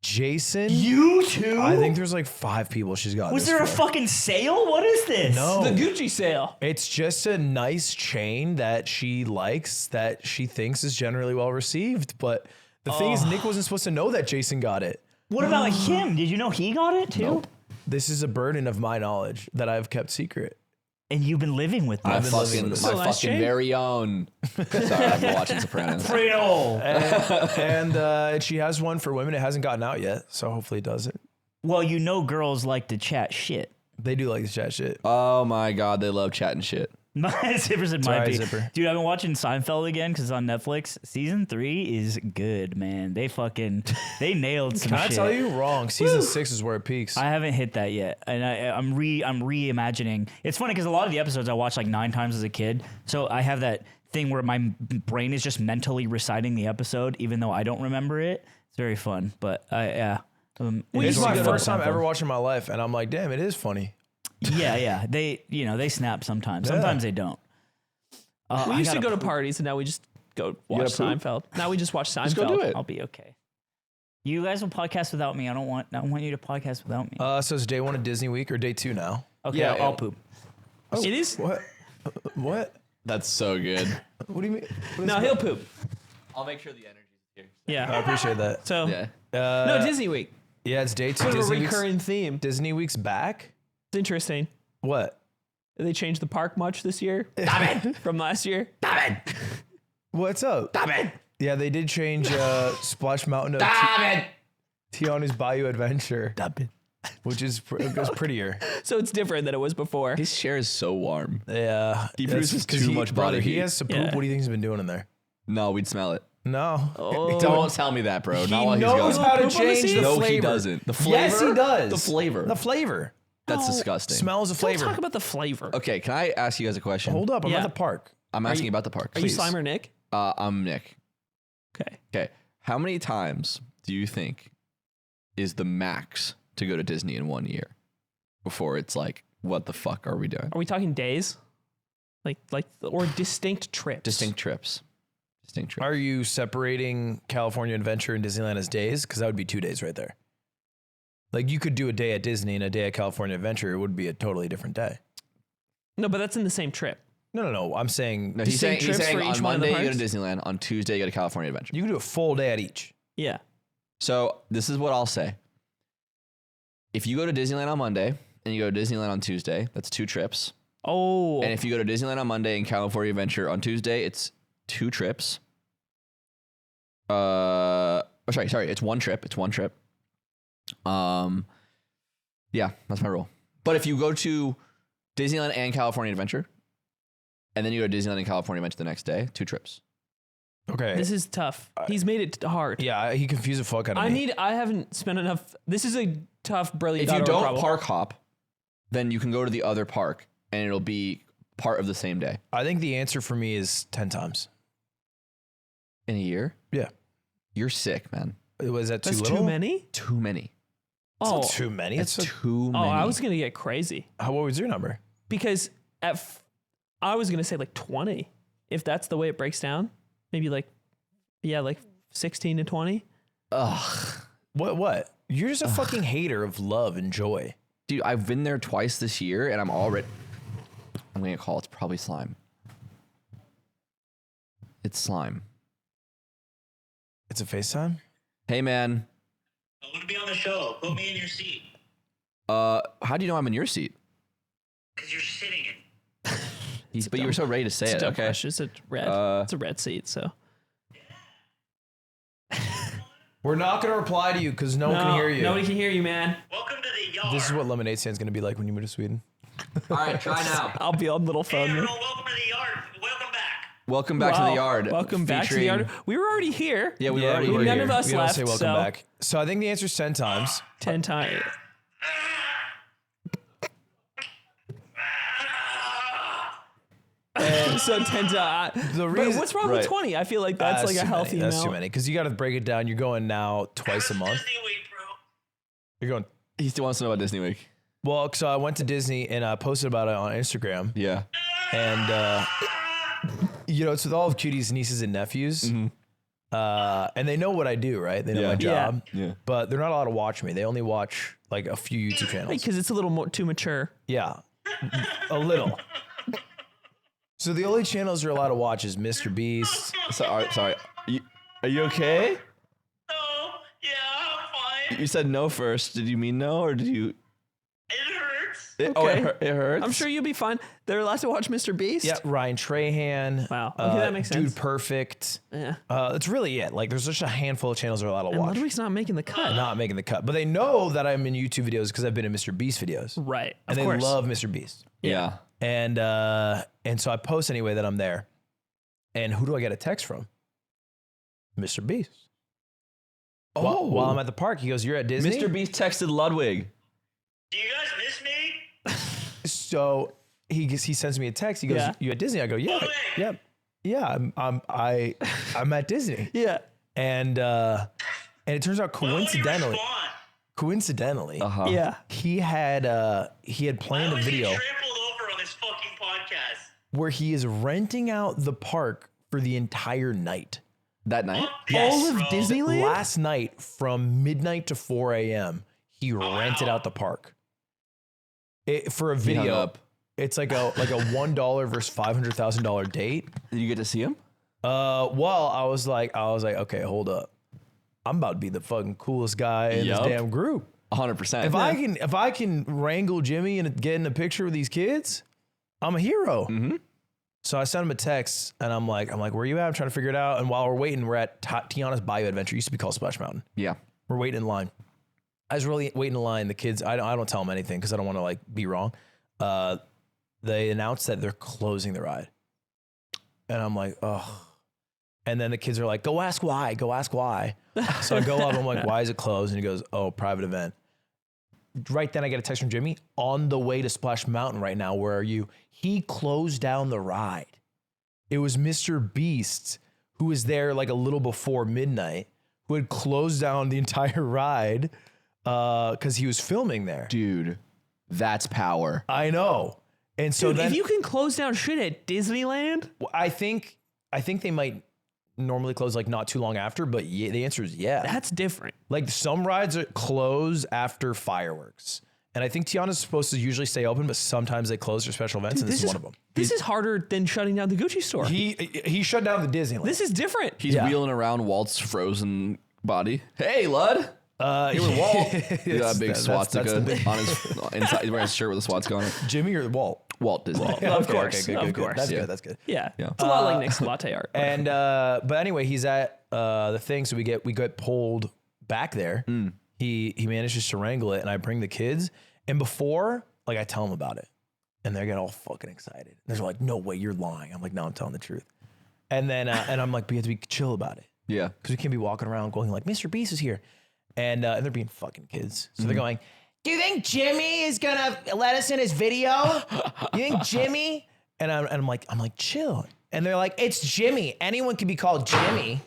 Jason. You too? I think there's like 5 people she's got. Was this there a for. fucking sale? What is this? No. the Gucci sale. It's just a nice chain that she likes, that she thinks is generally well received. But the thing is, Nick wasn't supposed to know that Jason got it. What about him? Did you know he got it too? Nope. This is a burden of my knowledge that I've kept secret. And you've been living with My this. fucking, this. my So last fucking chain? very own. Sorry, I've been watching Sopranos. Fredo. And she has one for women. It hasn't gotten out yet, so hopefully it doesn't. Well, you know girls like to chat shit. They do like to chat shit. Oh my God, they love chatting shit. My Zipper said might alright, be. Zipper. Dude, I've been watching Seinfeld again because it's on Netflix. Season 3 is good, man. They nailed some Can shit. I tell you? Wrong. Season 6 is where it peaks. I haven't hit that yet, and I'm reimagining. It's funny because a lot of the episodes I watched like 9 times as a kid, so I have that thing where my brain is just mentally reciting the episode, even though I don't remember it. It's very fun, but yeah. It's used to my go to first time Seinfeld. ever watching my life, and I'm like, damn, it is funny. Yeah. They snap sometimes. Sometimes they don't. We used to go to parties, and now we just go watch gotta poop? Seinfeld. Now we just watch Seinfeld. Just go do it. I'll be okay. You guys will podcast without me. I don't want you to podcast without me. So it's day 1 of Disney week or day 2 now? Okay, yeah, I'll yeah. poop. It is. What? What? That's so good. What do you mean? What is No, that? he'll poop. I'll make sure the energy's here. I Yeah. appreciate that. So Yeah. no Disney Week. Yeah, it's day 2. Sort of a Disney week's, recurring theme. Disney week's back. It's interesting. What? Did they change the park much this year from last year? What's up? Yeah, they did change Splash Mountain of Tiana's Bayou Adventure, which is was prettier. So it's different than it was before. His chair is so warm. Yeah, He that's produces 'cause too much brother. body He heat. has to poop. Yeah. What do you think he's been doing in there? No, we'd smell it. No. Oh. Don't tell me that, bro. Not He while he's knows gone. how to Poop on the change the seat? No, flavor. he doesn't. The flavor? Yes, he does. The flavor. The flavor. That's No. disgusting. Smells of Don't flavor. talk about the flavor. Okay, can I ask you guys a question? Hold up, I'm Yeah. at the park. I'm asking about the park. Are you Please. Slimer Nick? I'm Nick. Okay. Okay. How many times do you think is the max to go to Disney in 1 year before it's like, what the fuck are we doing? Are we talking days? Like or distinct trips? Distinct trips. Distinct trips. Are you separating California Adventure and Disneyland as days? Because that would be 2 days right there. Like you could do a day at Disney and a day at California Adventure. It would be a totally different day. No, but that's in the same trip. No. I'm saying No, he's saying, distinct trips for on each one of the Monday you go to parks? Disneyland, on Tuesday you go to California Adventure. you could do a full day at each. Yeah. So this is what I'll say. If you go to Disneyland on Monday and you go to Disneyland on Tuesday, that's 2 trips. Oh. And if you go to Disneyland on Monday and California Adventure on Tuesday, it's 2 trips. Sorry, it's 1 trip. It's 1 trip. Yeah, that's my rule. But if you go to Disneyland and California Adventure, and then you go to Disneyland in California. Went to the next day. 2 trips. Okay. This is tough. He's made it hard. Yeah, he confused the fuck out of me. I haven't spent enough. This is a tough, brilliant. If you don't problem. park hop, then you can go to the other park, and it'll be part of the same day. I think the answer for me is 10 times. In a year? Yeah. You're sick, man. Was that too That's little? too many. Too many. Oh, It's not too many. It's It's too many. oh, I was gonna get crazy what was your number? because I was gonna say like 20. If that's the way it breaks down, maybe like 16 to 20. Ugh. What? You're just a fucking hater of love and joy. Dude, I've been there twice this year, and I'm going to call it's probably slime. It's slime. It's a FaceTime? Hey, man. I want to be on the show. Put me in your seat. How do you know I'm in your seat? Because you're sitting in. But you were so ready to say it, okay? It's a red. It's a red seat. So We're not going to reply to you because no one can hear you. Nobody can hear you, man. Welcome to the yard. This is what Lemonade Stand's going to be like when you move to Sweden. All right, try now. I'll be on little Hey, phone. everyone, welcome to the yard. Welcome back. Welcome back to the yard. Welcome back to the featuring- yard. We were already here. Yeah, we were already None here. of us We don't left. say welcome so back. So I think the answer is 10 times. 10 times. So 10 times. The But reason- what's wrong right. with 20? I feel like that's like a too healthy many. amount. That's too many. Because you got to break it down. You're going now twice a month. Disney week, bro. You're going, He still wants to know about Disney Week. well, so I went to Disney and I posted about it on Instagram. Yeah. And, it's with all of Cutie's nieces and nephews. And they know what I do, right? They know Yeah. my job. Yeah. But they're not allowed to watch me. They only watch like a few YouTube channels. Because it's a little more too mature. Yeah. A little. So the only channels you're allowed to watch is Mr. Beast. Sorry. Are you okay? Oh, yeah, I'm fine. You said no first. Did you mean no, or did you? It hurts. It hurts. I'm sure you'll be fine. They're allowed to watch Mr. Beast? Yeah, Ryan Trahan. Wow. Okay, that makes sense. Dude Perfect. Yeah. That's really it. Like, there's just a handful of channels they're allowed to And watch. Ludwig's not making the cut. Not making the cut. But they know that I'm in YouTube videos because I've been in Mr. Beast videos. Right. And Of they course. love Mr. Beast. Yeah. And so I post anyway that I'm there. And who do I get a text from? Mr. Beast. While I'm at the park, he goes, "You're at Disney?" Mr. Beast texted Ludwig. Do you guys miss me? So he sends me a text. He goes, Yeah. "You at Disney?" I go, "Yeah, Ludwig. yeah. I'm at Disney." Yeah. And it turns out Why won't you coincidentally, respond? Yeah. he had planned Why a was he video trampled over on this fucking podcast? where he is renting out the park for the entire night. That night? All of bro. Disneyland? Last night from midnight to 4 a.m., he rented out the park. For a hung video. up. It's like a $1 versus $500,000 date. Did you get to see him? Well, I was like, okay, hold up. I'm about to be the fucking coolest guy in Yup. this damn group. 100%. If I can wrangle Jimmy and get in a picture with these kids, I'm a hero. Mm-hmm. So I sent him a text and I'm like, where you at? I'm trying to figure it out. And while we're waiting, we're at Tiana's Bayou Adventure. It used to be called Splash Mountain. Yeah. We're waiting in line. I was really waiting in line. The kids, I don't tell them anything because I don't want to like be wrong. They announced that they're closing the ride. And I'm like, oh. And then the kids are like, go ask why. So I go up, I'm like, why is it closed? And he goes, oh, private event. Right then I get a text from Jimmy, on the way to Splash Mountain right now. Where are you? He closed down the ride. It was Mr. Beast who was there like a little before midnight, who had closed down the entire ride because he was filming there. Dude, that's power. I know. And so Dude, then if you can close down shit at Disneyland, I think they might normally close like not too long after, but yeah, the answer is yeah. that's different. Like some rides close after fireworks. And I think Tiana's supposed to usually stay open, but sometimes they close for special events, and this is one of them. This is harder than shutting down the Gucci store. He shut down the Disneyland. This is different. He's wheeling around Walt's frozen body. Hey, Lud. Here with Walt. He got a big swastika on his inside. He's wearing a shirt with a swastika on it. Jimmy or Walt? Walt Disney. Of course. good. That's Yeah. good. That's good. Yeah. Yeah. It's a lot like Nick's latte art. And but anyway, he's at the thing, so we get pulled back there. He manages to wrangle it, and I bring the kids. And before, like, I tell him about it, And they get all fucking excited. They're like, no way, you're lying. I'm like, no, I'm telling the truth. And then, and I'm like, but you have to be chill about it. Yeah. Because we can't be walking around going like, Mr. Beast is here. And they're being fucking kids. So they're going, do you think Jimmy is gonna let us in his video? You think Jimmy? And I'm like, chill. And they're like, it's Jimmy. Anyone can be called Jimmy.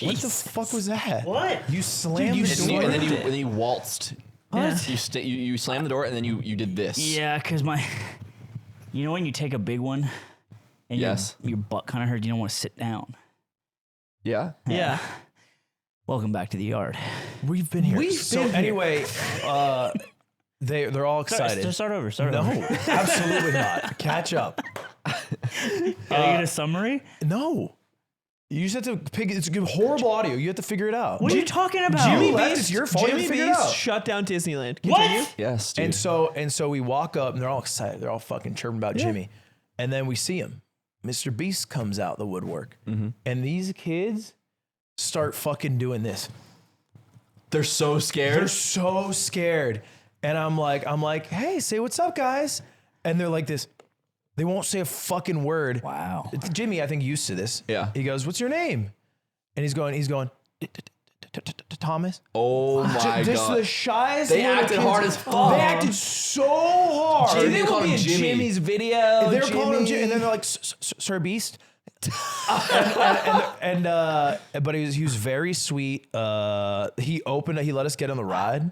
What the fuck was that? What? You slammed And the door. then you waltzed. What? You slammed the door and then you did this. Yeah, because you know when you take a big one and Yes. your butt kind of hurts, you don't want to sit down. Yeah. Yeah. Welcome back to the yard. We've been here. We've so been here. anyway, they're all excited. Start over. Start No, over. absolutely not. Catch up. Can I get a summary? No. You just have to pick. It's horrible audio. You have to figure it out. What are you talking about? Jimmy Jimmy left. Beast, It's your fault. You Jimmy figure it Beast out. shut down Disneyland. What? Continue. Yes, dude. And so we walk up and they're all excited. They're all fucking chirping about Jimmy. And then we see him. Mr. Beast comes out the woodwork. And these kids start fucking doing this. They're so scared. They're so scared. And I'm like, hey, say what's up, guys. And they're like this. They won't say a fucking word. Wow. Jimmy, I think, used to this. Yeah. He goes, what's your name? And he's going, Thomas. Oh my This is god. the shyest. They little acted kids. hard as fuck. They acted so hard. Jimmy, They they will called be him in Jimmy. Jimmy's video. They're calling him Jimmy, and then they're like, "Sir Beast." But he was very sweet. He let us get on the ride.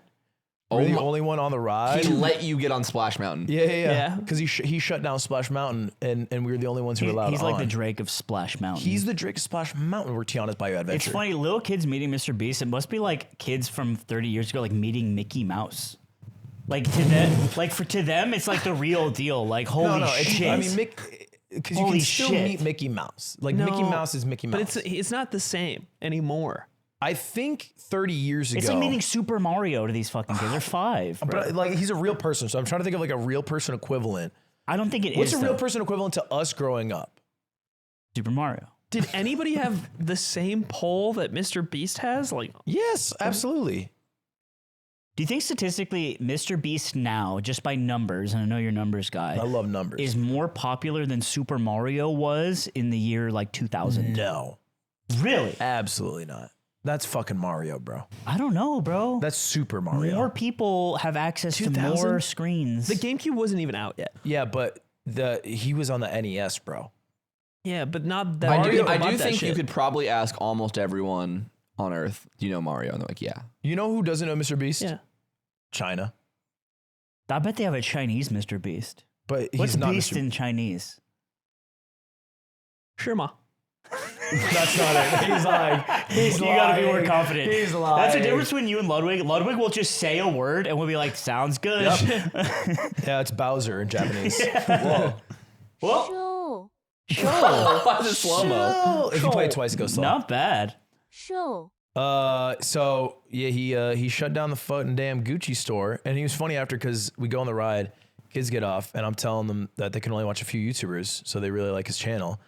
We're the only one on the ride. He let you get on Splash Mountain. Yeah. Because he shut down Splash Mountain, and we were the only ones who were allowed He's on. like the Drake of Splash Mountain. He's the Drake of Splash Mountain. We're Tiana's Bayou Adventure. It's funny, little kids meeting Mr. Beast. It must be like kids from 30 years ago, like meeting Mickey Mouse. Like to them, it's like the real deal. Like holy shit! I mean, because you Holy can still shit. meet Mickey Mouse. Like No, Mickey Mouse is Mickey Mouse. But it's not the same anymore. I think 30 years ago. it's like meeting Super Mario to these fucking kids. They're 5. Bro. But like he's a real person, so I'm trying to think of like a real person equivalent. I don't think it is. What's a real though. person equivalent to us growing up? Super Mario. Did anybody have the same poll that Mr. Beast has? Like, Yes, absolutely. Do you think statistically, Mr. Beast now, just by numbers, and I know you're a numbers guy, I love numbers. is more popular than Super Mario was in the year like 2000? No, Really? absolutely not. That's fucking Mario, bro. I don't know, bro. That's Super Mario. More people have access to 2000? more screens. the GameCube wasn't even out yet. Yeah, but he was on the NES, bro. Yeah, but not that. I Mario do bought that think shit. you could probably ask almost everyone on Earth, do you know Mario? And they're like, yeah. You know who doesn't know Mr. Beast? Yeah. China. I bet they have a Chinese Mr. Beast. But he's What's not Beast Mr. in Chinese? Sure, ma. That's not it. He's like, he's You lying. gotta be more confident. He's lying. That's the difference between you and Ludwig. Ludwig will just say a word and we'll be like, sounds good. Yeah, it's Bowser in Japanese. Whoa. Well, Show. Why is it slow-mo? If you play it twice, it goes slow. not bad. Show. So yeah, he shut down the fucking damn Gucci store, and he was funny after because we go on the ride, kids get off, and I'm telling them that they can only watch a few YouTubers, so they really like his channel,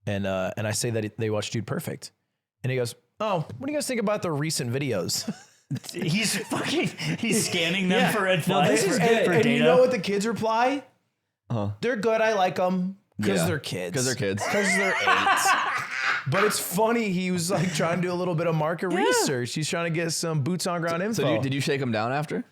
and I say that they watch Dude Perfect, and he goes, oh, what do you guys think about the recent videos? He's scanning them for advice this is for, good. for and data. you know what the kids reply? They're good. I like them because Yeah. they're kids. Because they're kids. Because they're 8. But it's funny. He was like trying to do a little bit of market research. He's trying to get some boots on ground info. So did you shake him down after?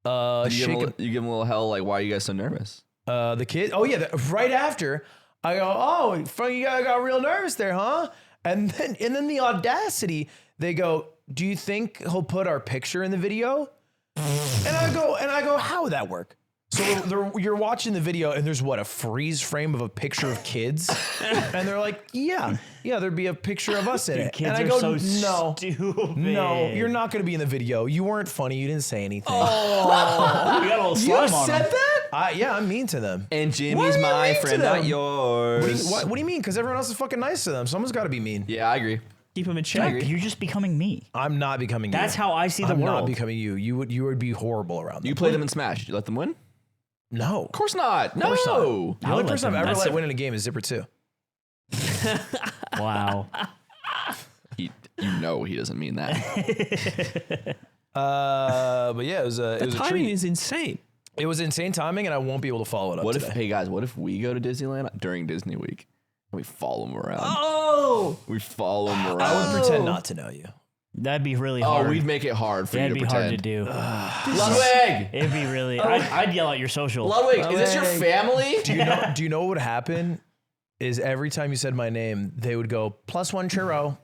Did you, shake you give him a little hell, like, why are you guys so nervous? the kid. Oh yeah, right after I go, oh, Frank, you got real nervous there, huh? And then the audacity, they go, do you think he'll put our picture in the video? And I go, how would that work? So you're watching the video and there's a freeze frame of a picture of kids, and they're like, yeah, there'd be a picture of us in it. Kids and I are go, so no, stupid. no, you're not going to be in the video. You weren't funny. You didn't say anything. You got a little you slime on said him. that? Yeah, I'm mean to them. And Why Jimmy's are you my mean to friend, them? not yours. What do you mean? Because everyone else is fucking nice to them. Someone's got to be mean. Yeah, I agree. Keep him in check. You're just becoming me. I'm not becoming you. That's how I see the I'm world. not becoming you. You would be horrible around them. You played them in Smash. Did you let them win? No. Of course not. No. course not. The I only would let person them- I've ever that's let a- win in a game is Zipper 2. Wow. You know he doesn't mean that. But yeah, it was The a timing treat. is insane. It was insane timing, and I won't be able to follow it up What today. if, hey guys, what if we go to Disneyland during Disney Week and we follow them around? Oh, We follow them around. I would pretend not to know you. That'd be really Oh, hard. we'd make it hard for That'd you be to hard pretend. to do. Ludwig! It'd be really. I'd yell out your social. Ludwig, is this your family? Do you know what would happen? Is every time you said my name, they would go +1 churro.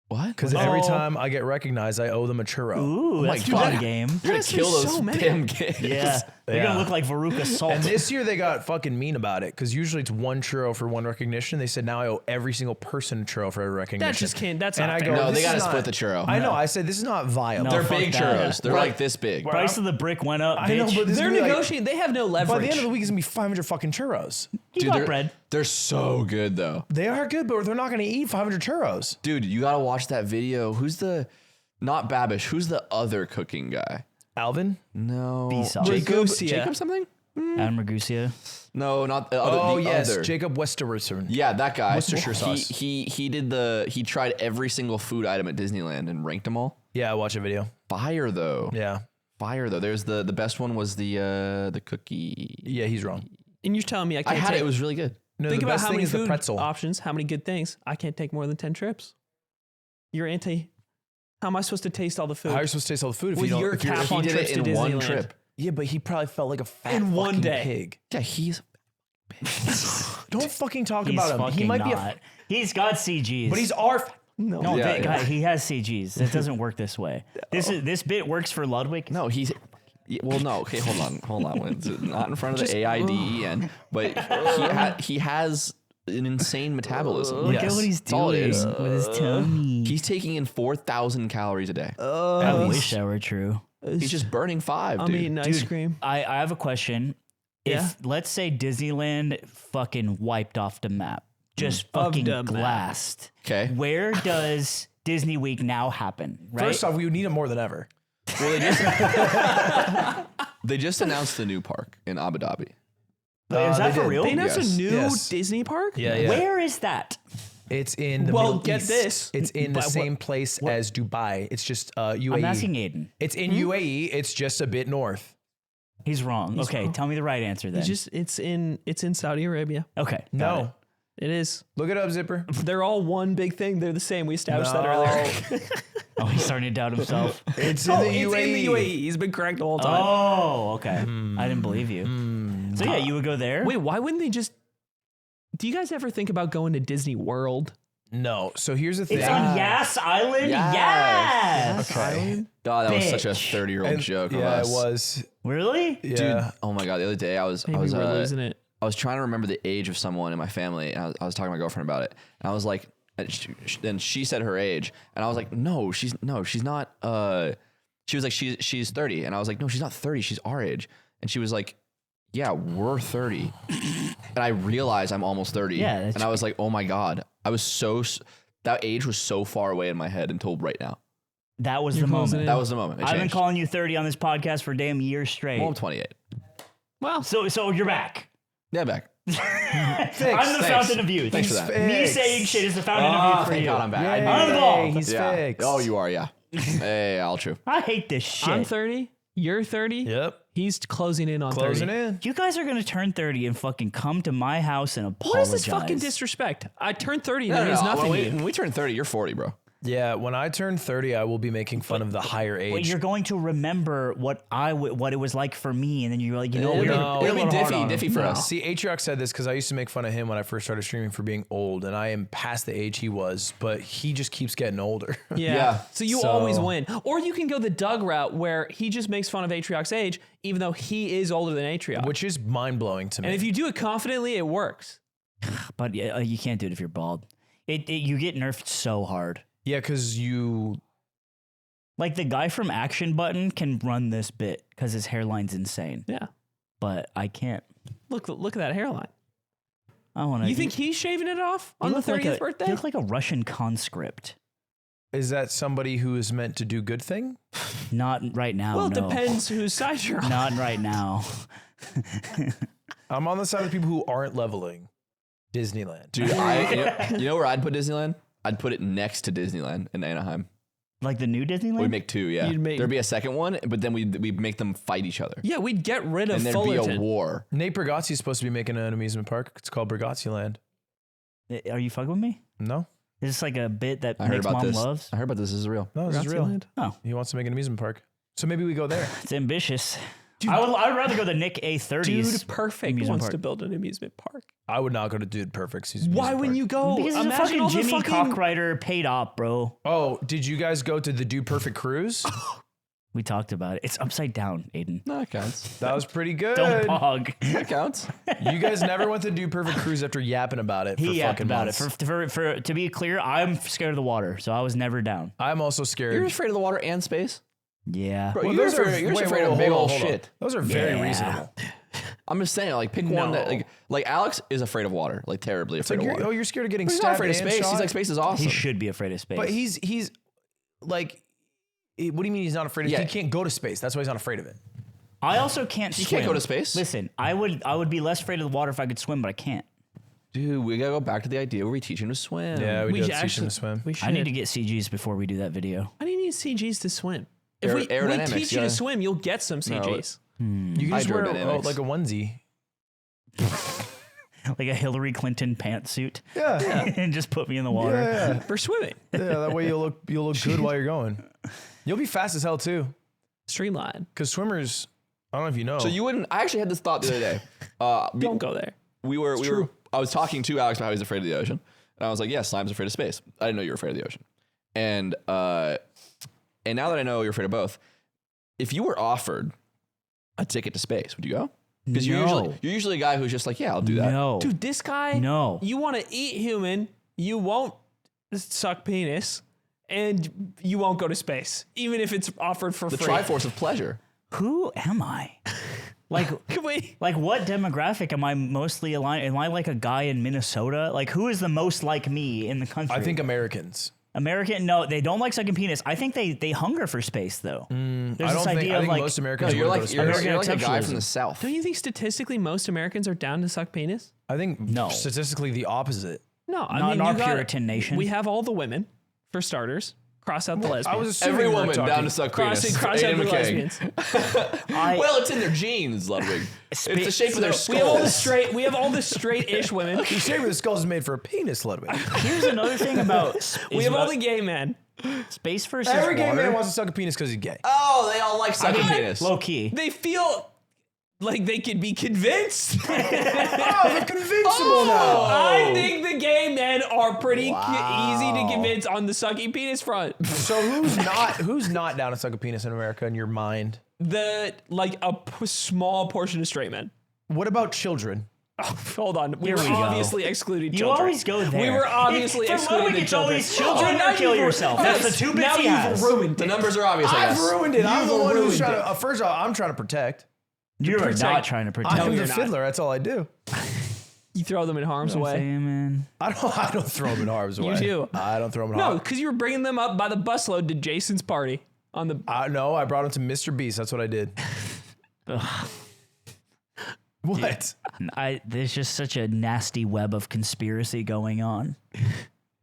What? Because every time I get recognized, I owe them a churro. Ooh, my that's God. fun game. You're gonna That's kill so those many. damn kids. Yeah, they're Yeah. gonna look like Veruca Salt. And this year they got fucking mean about it because usually it's 1 churro for 1 recognition. They said now I owe every single person a churro for every recognition. that just can't. That's And not I fair. go, No, this they gotta is not- split the churro. I know. I said this is not viable. No. They're fuck big that. churros. They're Right. like this big. Price of the brick went up. I know, bitch. but this They're is gonna be like- negotiating. They have no leverage. by the end of the week, it's gonna be 500 fucking churros. you Dude, got they're, bread. they're so good though. They are good, but they're not gonna eat 500 churros. Dude, you gotta watch that video. Who's the, not Babish, who's the other cooking guy? Alvin? No. B-sauce. Jacob? Ragusa. Jacob something? Adam Ragusa. No, not the other. Oh the yes, other. Jacob Westerson. Yeah, that guy. Worcestershire sauce. He tried every single food item at Disneyland and ranked them all. Yeah, I watched a video. Fire though. Yeah, Fire though. There's the best one was the cookie. yeah, he's wrong. and you're telling me I I can't had take, it. It was really good. No, think the about best how thing many is the food pretzel. options, how many good things. I can't take more than 10 trips. You're anti. How am I supposed to taste all the food? How are you supposed to taste all the food if With you don't? your if you're- cap if on you He did trips it to in one Disneyland. trip. yeah, but he probably felt like a fat In one fucking day. pig. Yeah, he's. Don't fucking talk He's about him. fucking He might not. be a, He's got CGs. but he's our. No. no. Yeah, guy, yeah. he has CGs. It doesn't work this way. This bit works for Ludwig. No, he's. Well, no. Okay, hold on. It's not in front of the AIDEN, but he has an insane metabolism. Look at Yes. what he's That's all it doing is. with his tummy. He's taking in 4,000 calories a day. I wish that were true. He's just burning 5, I'm dude. eating ice cream. I have a question. Yeah? If let's say Disneyland fucking wiped off the map, just Of fucking the map. glassed. Okay. Where does Disney Week now happen? Right. First off, we would need him more than ever. Well, they just announced the new park in Abu Dhabi. Wait, is that they for did. real? They announced Yes. a new Yes. Disney park? Yeah. Where is that? It's in the Well, Middle get East. this. It's in the But what- same place as Dubai. It's just UAE. I'm asking Aiden. It's in UAE. It's just a bit north. He's wrong. Okay, wrong. tell me the right answer then. It's in Saudi Arabia. Okay. got No. it. It is. Look it up, Zipper. They're all one big thing. They're the same. We established that No. earlier. Oh, he's starting to doubt himself. It's in the It's UAE. in the UAE. He's been correct the whole time. Oh, okay. I didn't believe you. So yeah, you would go there. Wait, why wouldn't they just? Do you guys ever think about going to Disney World? No. So here's the thing. It's on Yas Island. Yes. Yes. Okay. God, that was such a Bitch. 30-year-old And- joke. of yeah, us. it was. Really? Yeah. Dude, oh my God, the other day I was Maybe we're losing it. I was trying to remember the age of someone in my family, and I was talking to my girlfriend about it, and I was like, and she said her age, and I was like, no, she's not. She was like, she's 30, and I was like, no, she's not 30, she's our age, and she was like, yeah, we're 30, and I realized I'm almost 30, Yeah, that's and I was like, oh my God, I was that age was so far away in my head until right now. That was You're the closing moment. in. That was the moment. It I've been changed. calling you 30 on this podcast for damn years straight. Well, I'm 28. Well, So you're back. Yeah, back. I'm the thanks. fountain of youth. Thanks for that. Me Fixed. saying shit is the fountain of youth for Thank you. God I'm back. Yay, I'm involved. he's Yeah. fixed. Oh, you are, yeah. Hey, all true. I hate this shit. I'm 30. You're 30. Yep. He's closing in on Closing 30. in. You guys are gonna turn 30 and fucking come to my house and apologize. What is this fucking disrespect? I turned 30 and that means nothing to you. When we turn 30, you're 40, bro. Yeah. When I turn 30, I will be making fun of the higher age. But you're going to remember what it was like for me, and then you're like, you know, It'll we're be- a it'll be little hard on diffy him. for No. us. See, Atrioc said this because I used to make fun of him when I first started streaming for being old, and I am past the age he was, but he just keeps getting older. Yeah. Yeah. So you So- always win. Or you can go the Doug route where he just makes fun of Atrioc's age, even though he is older than Atrioc. Which is mind blowing to me. And if you do it confidently, it works. But yeah, you can't do it if you're bald. You get nerfed so hard. yeah, because you. Like the guy from Action Button can run this bit because his hairline's insane, Yeah. but I can't. Look at that hairline. I want to. You think he's shaving it off on the 30th birthday? You look like a Russian conscript. Is that somebody who is meant to do good thing? Not right now. Well, it no. depends whose side you're on. Not right now. I'm on the side of the people who aren't leveling Disneyland. Dude, you know where I'd put Disneyland? I'd put it next to Disneyland in Anaheim. Like the new Disneyland? We'd make 2, yeah. There'd be a second one, but then we'd make them fight each other. Yeah, we'd get rid of And there'd Fullerton. be a war. Nate Bargatze is supposed to be making an amusement park. It's called Bargatze Land. Are you fucking with me? No? Is this like a bit that I heard Nick's about mom this. loves? I heard about this. This is real. No, this is real. Land? Oh, He wants to make an amusement park. So maybe we go there. it's ambitious. I would rather go to Nick A30's. Dude Perfect amusement wants park. to build an amusement park. I would not go to Dude Perfect's. Why wouldn't you go? Because it's a Imagine all fucking the Jimmy fucking... Cockwriter paid off, bro. Oh, did you guys go to the Dude Perfect cruise? We talked about it. It's upside down, Aiden. No, that counts. That was pretty good. Don't bog. That counts. You guys never went to Dude Perfect cruise after yapping about it for He yapped fucking about months. it. For to be clear, I'm scared of the water, so I was never down. I'm also scared. You're afraid of the water and space? Yeah. Bro, Well, you're those are- afraid, you're just wait, afraid wait, of big hold old on, hold on. shit. Those are very Yeah. reasonable. I'm just saying, like, pick one that, like Alex is afraid of water, like terribly It's afraid like of water. you're scared of getting But he's not stabbed afraid of and space. shot. He's like, space is awesome. He should be afraid of space. But he's like, what do you mean he's not afraid of? Yeah. He can't go to space. That's why he's not afraid of it. I also can't You swim. can't go to space? Listen, I would be less afraid of the water if I could swim, but I can't. Dude, we gotta go back to the idea where we teach him to swim. Yeah, we should do have to teach him to swim. We should. I need to get CGs before we do that video. I need CGs to swim. If we Aerodynamics, teach you yeah. to swim, you'll get some CGs. You can just wear Hydrodynamics. like a onesie. Like a Hillary Clinton pantsuit. Yeah. And just put me in the water. Yeah. For swimming. Yeah, that way you'll look good while you're going. You'll be fast as hell too. Streamline. Because swimmers, I don't know if you know. So you wouldn't. I actually had this thought the other day. Don't go there. We were. I was talking to Alex about how he's afraid of the ocean, and I was like, "Yeah, Slime's afraid of space." I didn't know you were afraid of the ocean, and now that I know you're afraid of both, if you were offered a ticket to space, would you go? Because No. you're usually a guy who's just like, "Yeah, I'll do that." No. Dude, this guy, No. you want to eat human, you won't suck penis, and you won't go to space, even if it's offered for The free. Triforce of pleasure. Who am I? Like, Can we? like what demographic am I mostly aligned? Am I like a guy in Minnesota? Like, who is the most like me in the country? I think Americans. American. No, they don't like sucking penis. I think they hunger for space though. There's I this don't think. idea I of think like most No, Americans. you're wanna like go to you're, space. you're like a guy exceptionalism. from the south. Don't you think statistically most Americans are down to suck penis? I think No. statistically the opposite. No, I Not mean, in our you got- Puritan nation. We have all the women, for starters. Cross out the lesbians. I was assuming Every we were woman talking- down to suck penis. cross out Aiden the McKay. lesbians. Well, it's in their genes, Ludwig. It's the shape of their We have all the skulls. we have all the straight-ish women. The shape of the skull is made for a penis, Ludwig. Here's another thing about We have all the gay men. space versus Every gay water. man wants to suck a penis because he's gay. Oh, they all like sucking penis. Low key. They feel like they could be convinced. Oh, they're convincible now. I think the gay men are pretty easy to convince on the sucking penis front. So who's not down to suck a penis in America in your mind? Small portion of straight men. What about children? Oh, hold on. We Here were we go. obviously excluded You children. always go there. We were obviously For excluded Ludwig, the it's children. always children now or kill you've- yourself. That's the two bits now he you've has. ruined The it. numbers are obvious, I I've guess. ruined it. I'm the You've one who's ruined trying it. to. First of all, I'm trying to protect. You're protect- not trying to protect. I'm the you're not. fiddler. That's all I do. You throw them in harm's You know what I'm way. saying, man? I don't throw them in harm's way. do. I don't throw them in No, harm's way. because you were bringing them up by the busload to Jason's party on the. No, I brought him to Mr. Beast. That's what I did. What? There's just such a nasty web of conspiracy going on,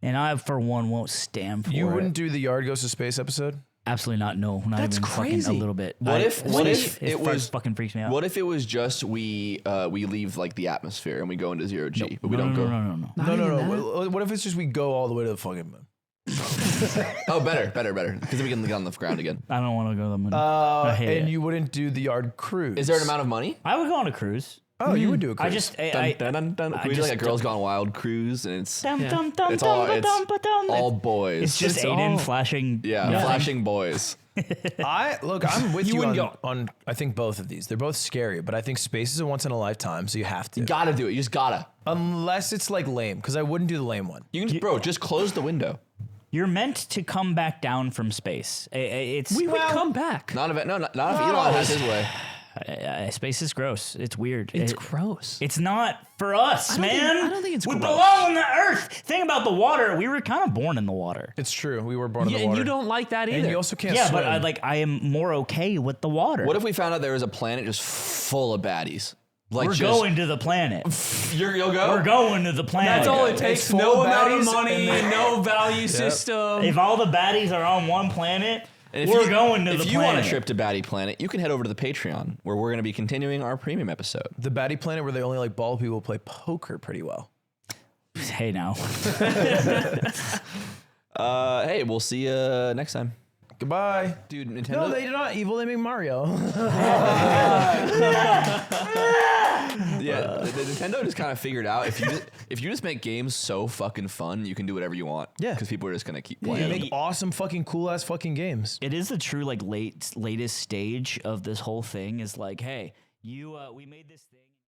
and I, for one, won't stand for You it. wouldn't do the Yard Goes to Space episode? Absolutely not. No, not That's even fucking crazy. a little bit. What if it was fucking freaks me out? What if it was just we leave like the atmosphere and we go into 0G, but we don't go. No. No. What if it's just we go all the way to the fucking moon? Oh, better, because then we can get on the ground again. I don't want to go to the moon. I hate And it. you wouldn't do the Yard cruise. Is there an amount of money? I would go on a cruise. Oh, you would do a cruise. I just Dun, dun, dun, dun. Can we do like a just- Girls Gone Wild cruise and it's Dum, Yeah. dum, dum, It's dum, all- ba, it's dum, ba, dum. all boys. It's just It's Aiden all- flashing. yeah, nothing. flashing boys. I'm with you, wouldn't on I think both of these. They're both scary, but I think space is a once in a lifetime, so you have to. Gotta do it. You just gotta. Unless it's like lame, because I wouldn't do the lame one. You can just close the window. You're meant to come back down from space. It's We would come back. Not if if Elon has his way. space is gross. It's weird. It's gross. It's not for us, man. I don't think it's we gross. belong on the earth. Think about the water. We were kind of born in the water. It's true. We were born in Yeah, the and water. you don't like that either. And you also can't Yeah, swim. but I am more okay with the water. What if we found out there was a planet just full of baddies? Like We're going to the planet. You'll go. We're going to the planet. That's all it It's takes. full No of amount of baddies money, and then- no value system. If all the baddies are on one planet, And we're going to the If planet. you want a trip to Baddie Planet, you can head over to the Patreon, where we're going to be continuing our premium episode. The baddie planet where they only like bald people play poker pretty well. Hey, now. Hey, we'll see you next time. Goodbye. Dude, Nintendo. No, they're not evil. They make Mario. Yeah, the Nintendo just kind of figured out if you just make games so fucking fun, you can do whatever you want. Yeah. Because people are just going to keep They playing. make awesome, fucking cool ass fucking games. It is the true like latest stage of this whole thing is like, hey, we made this thing.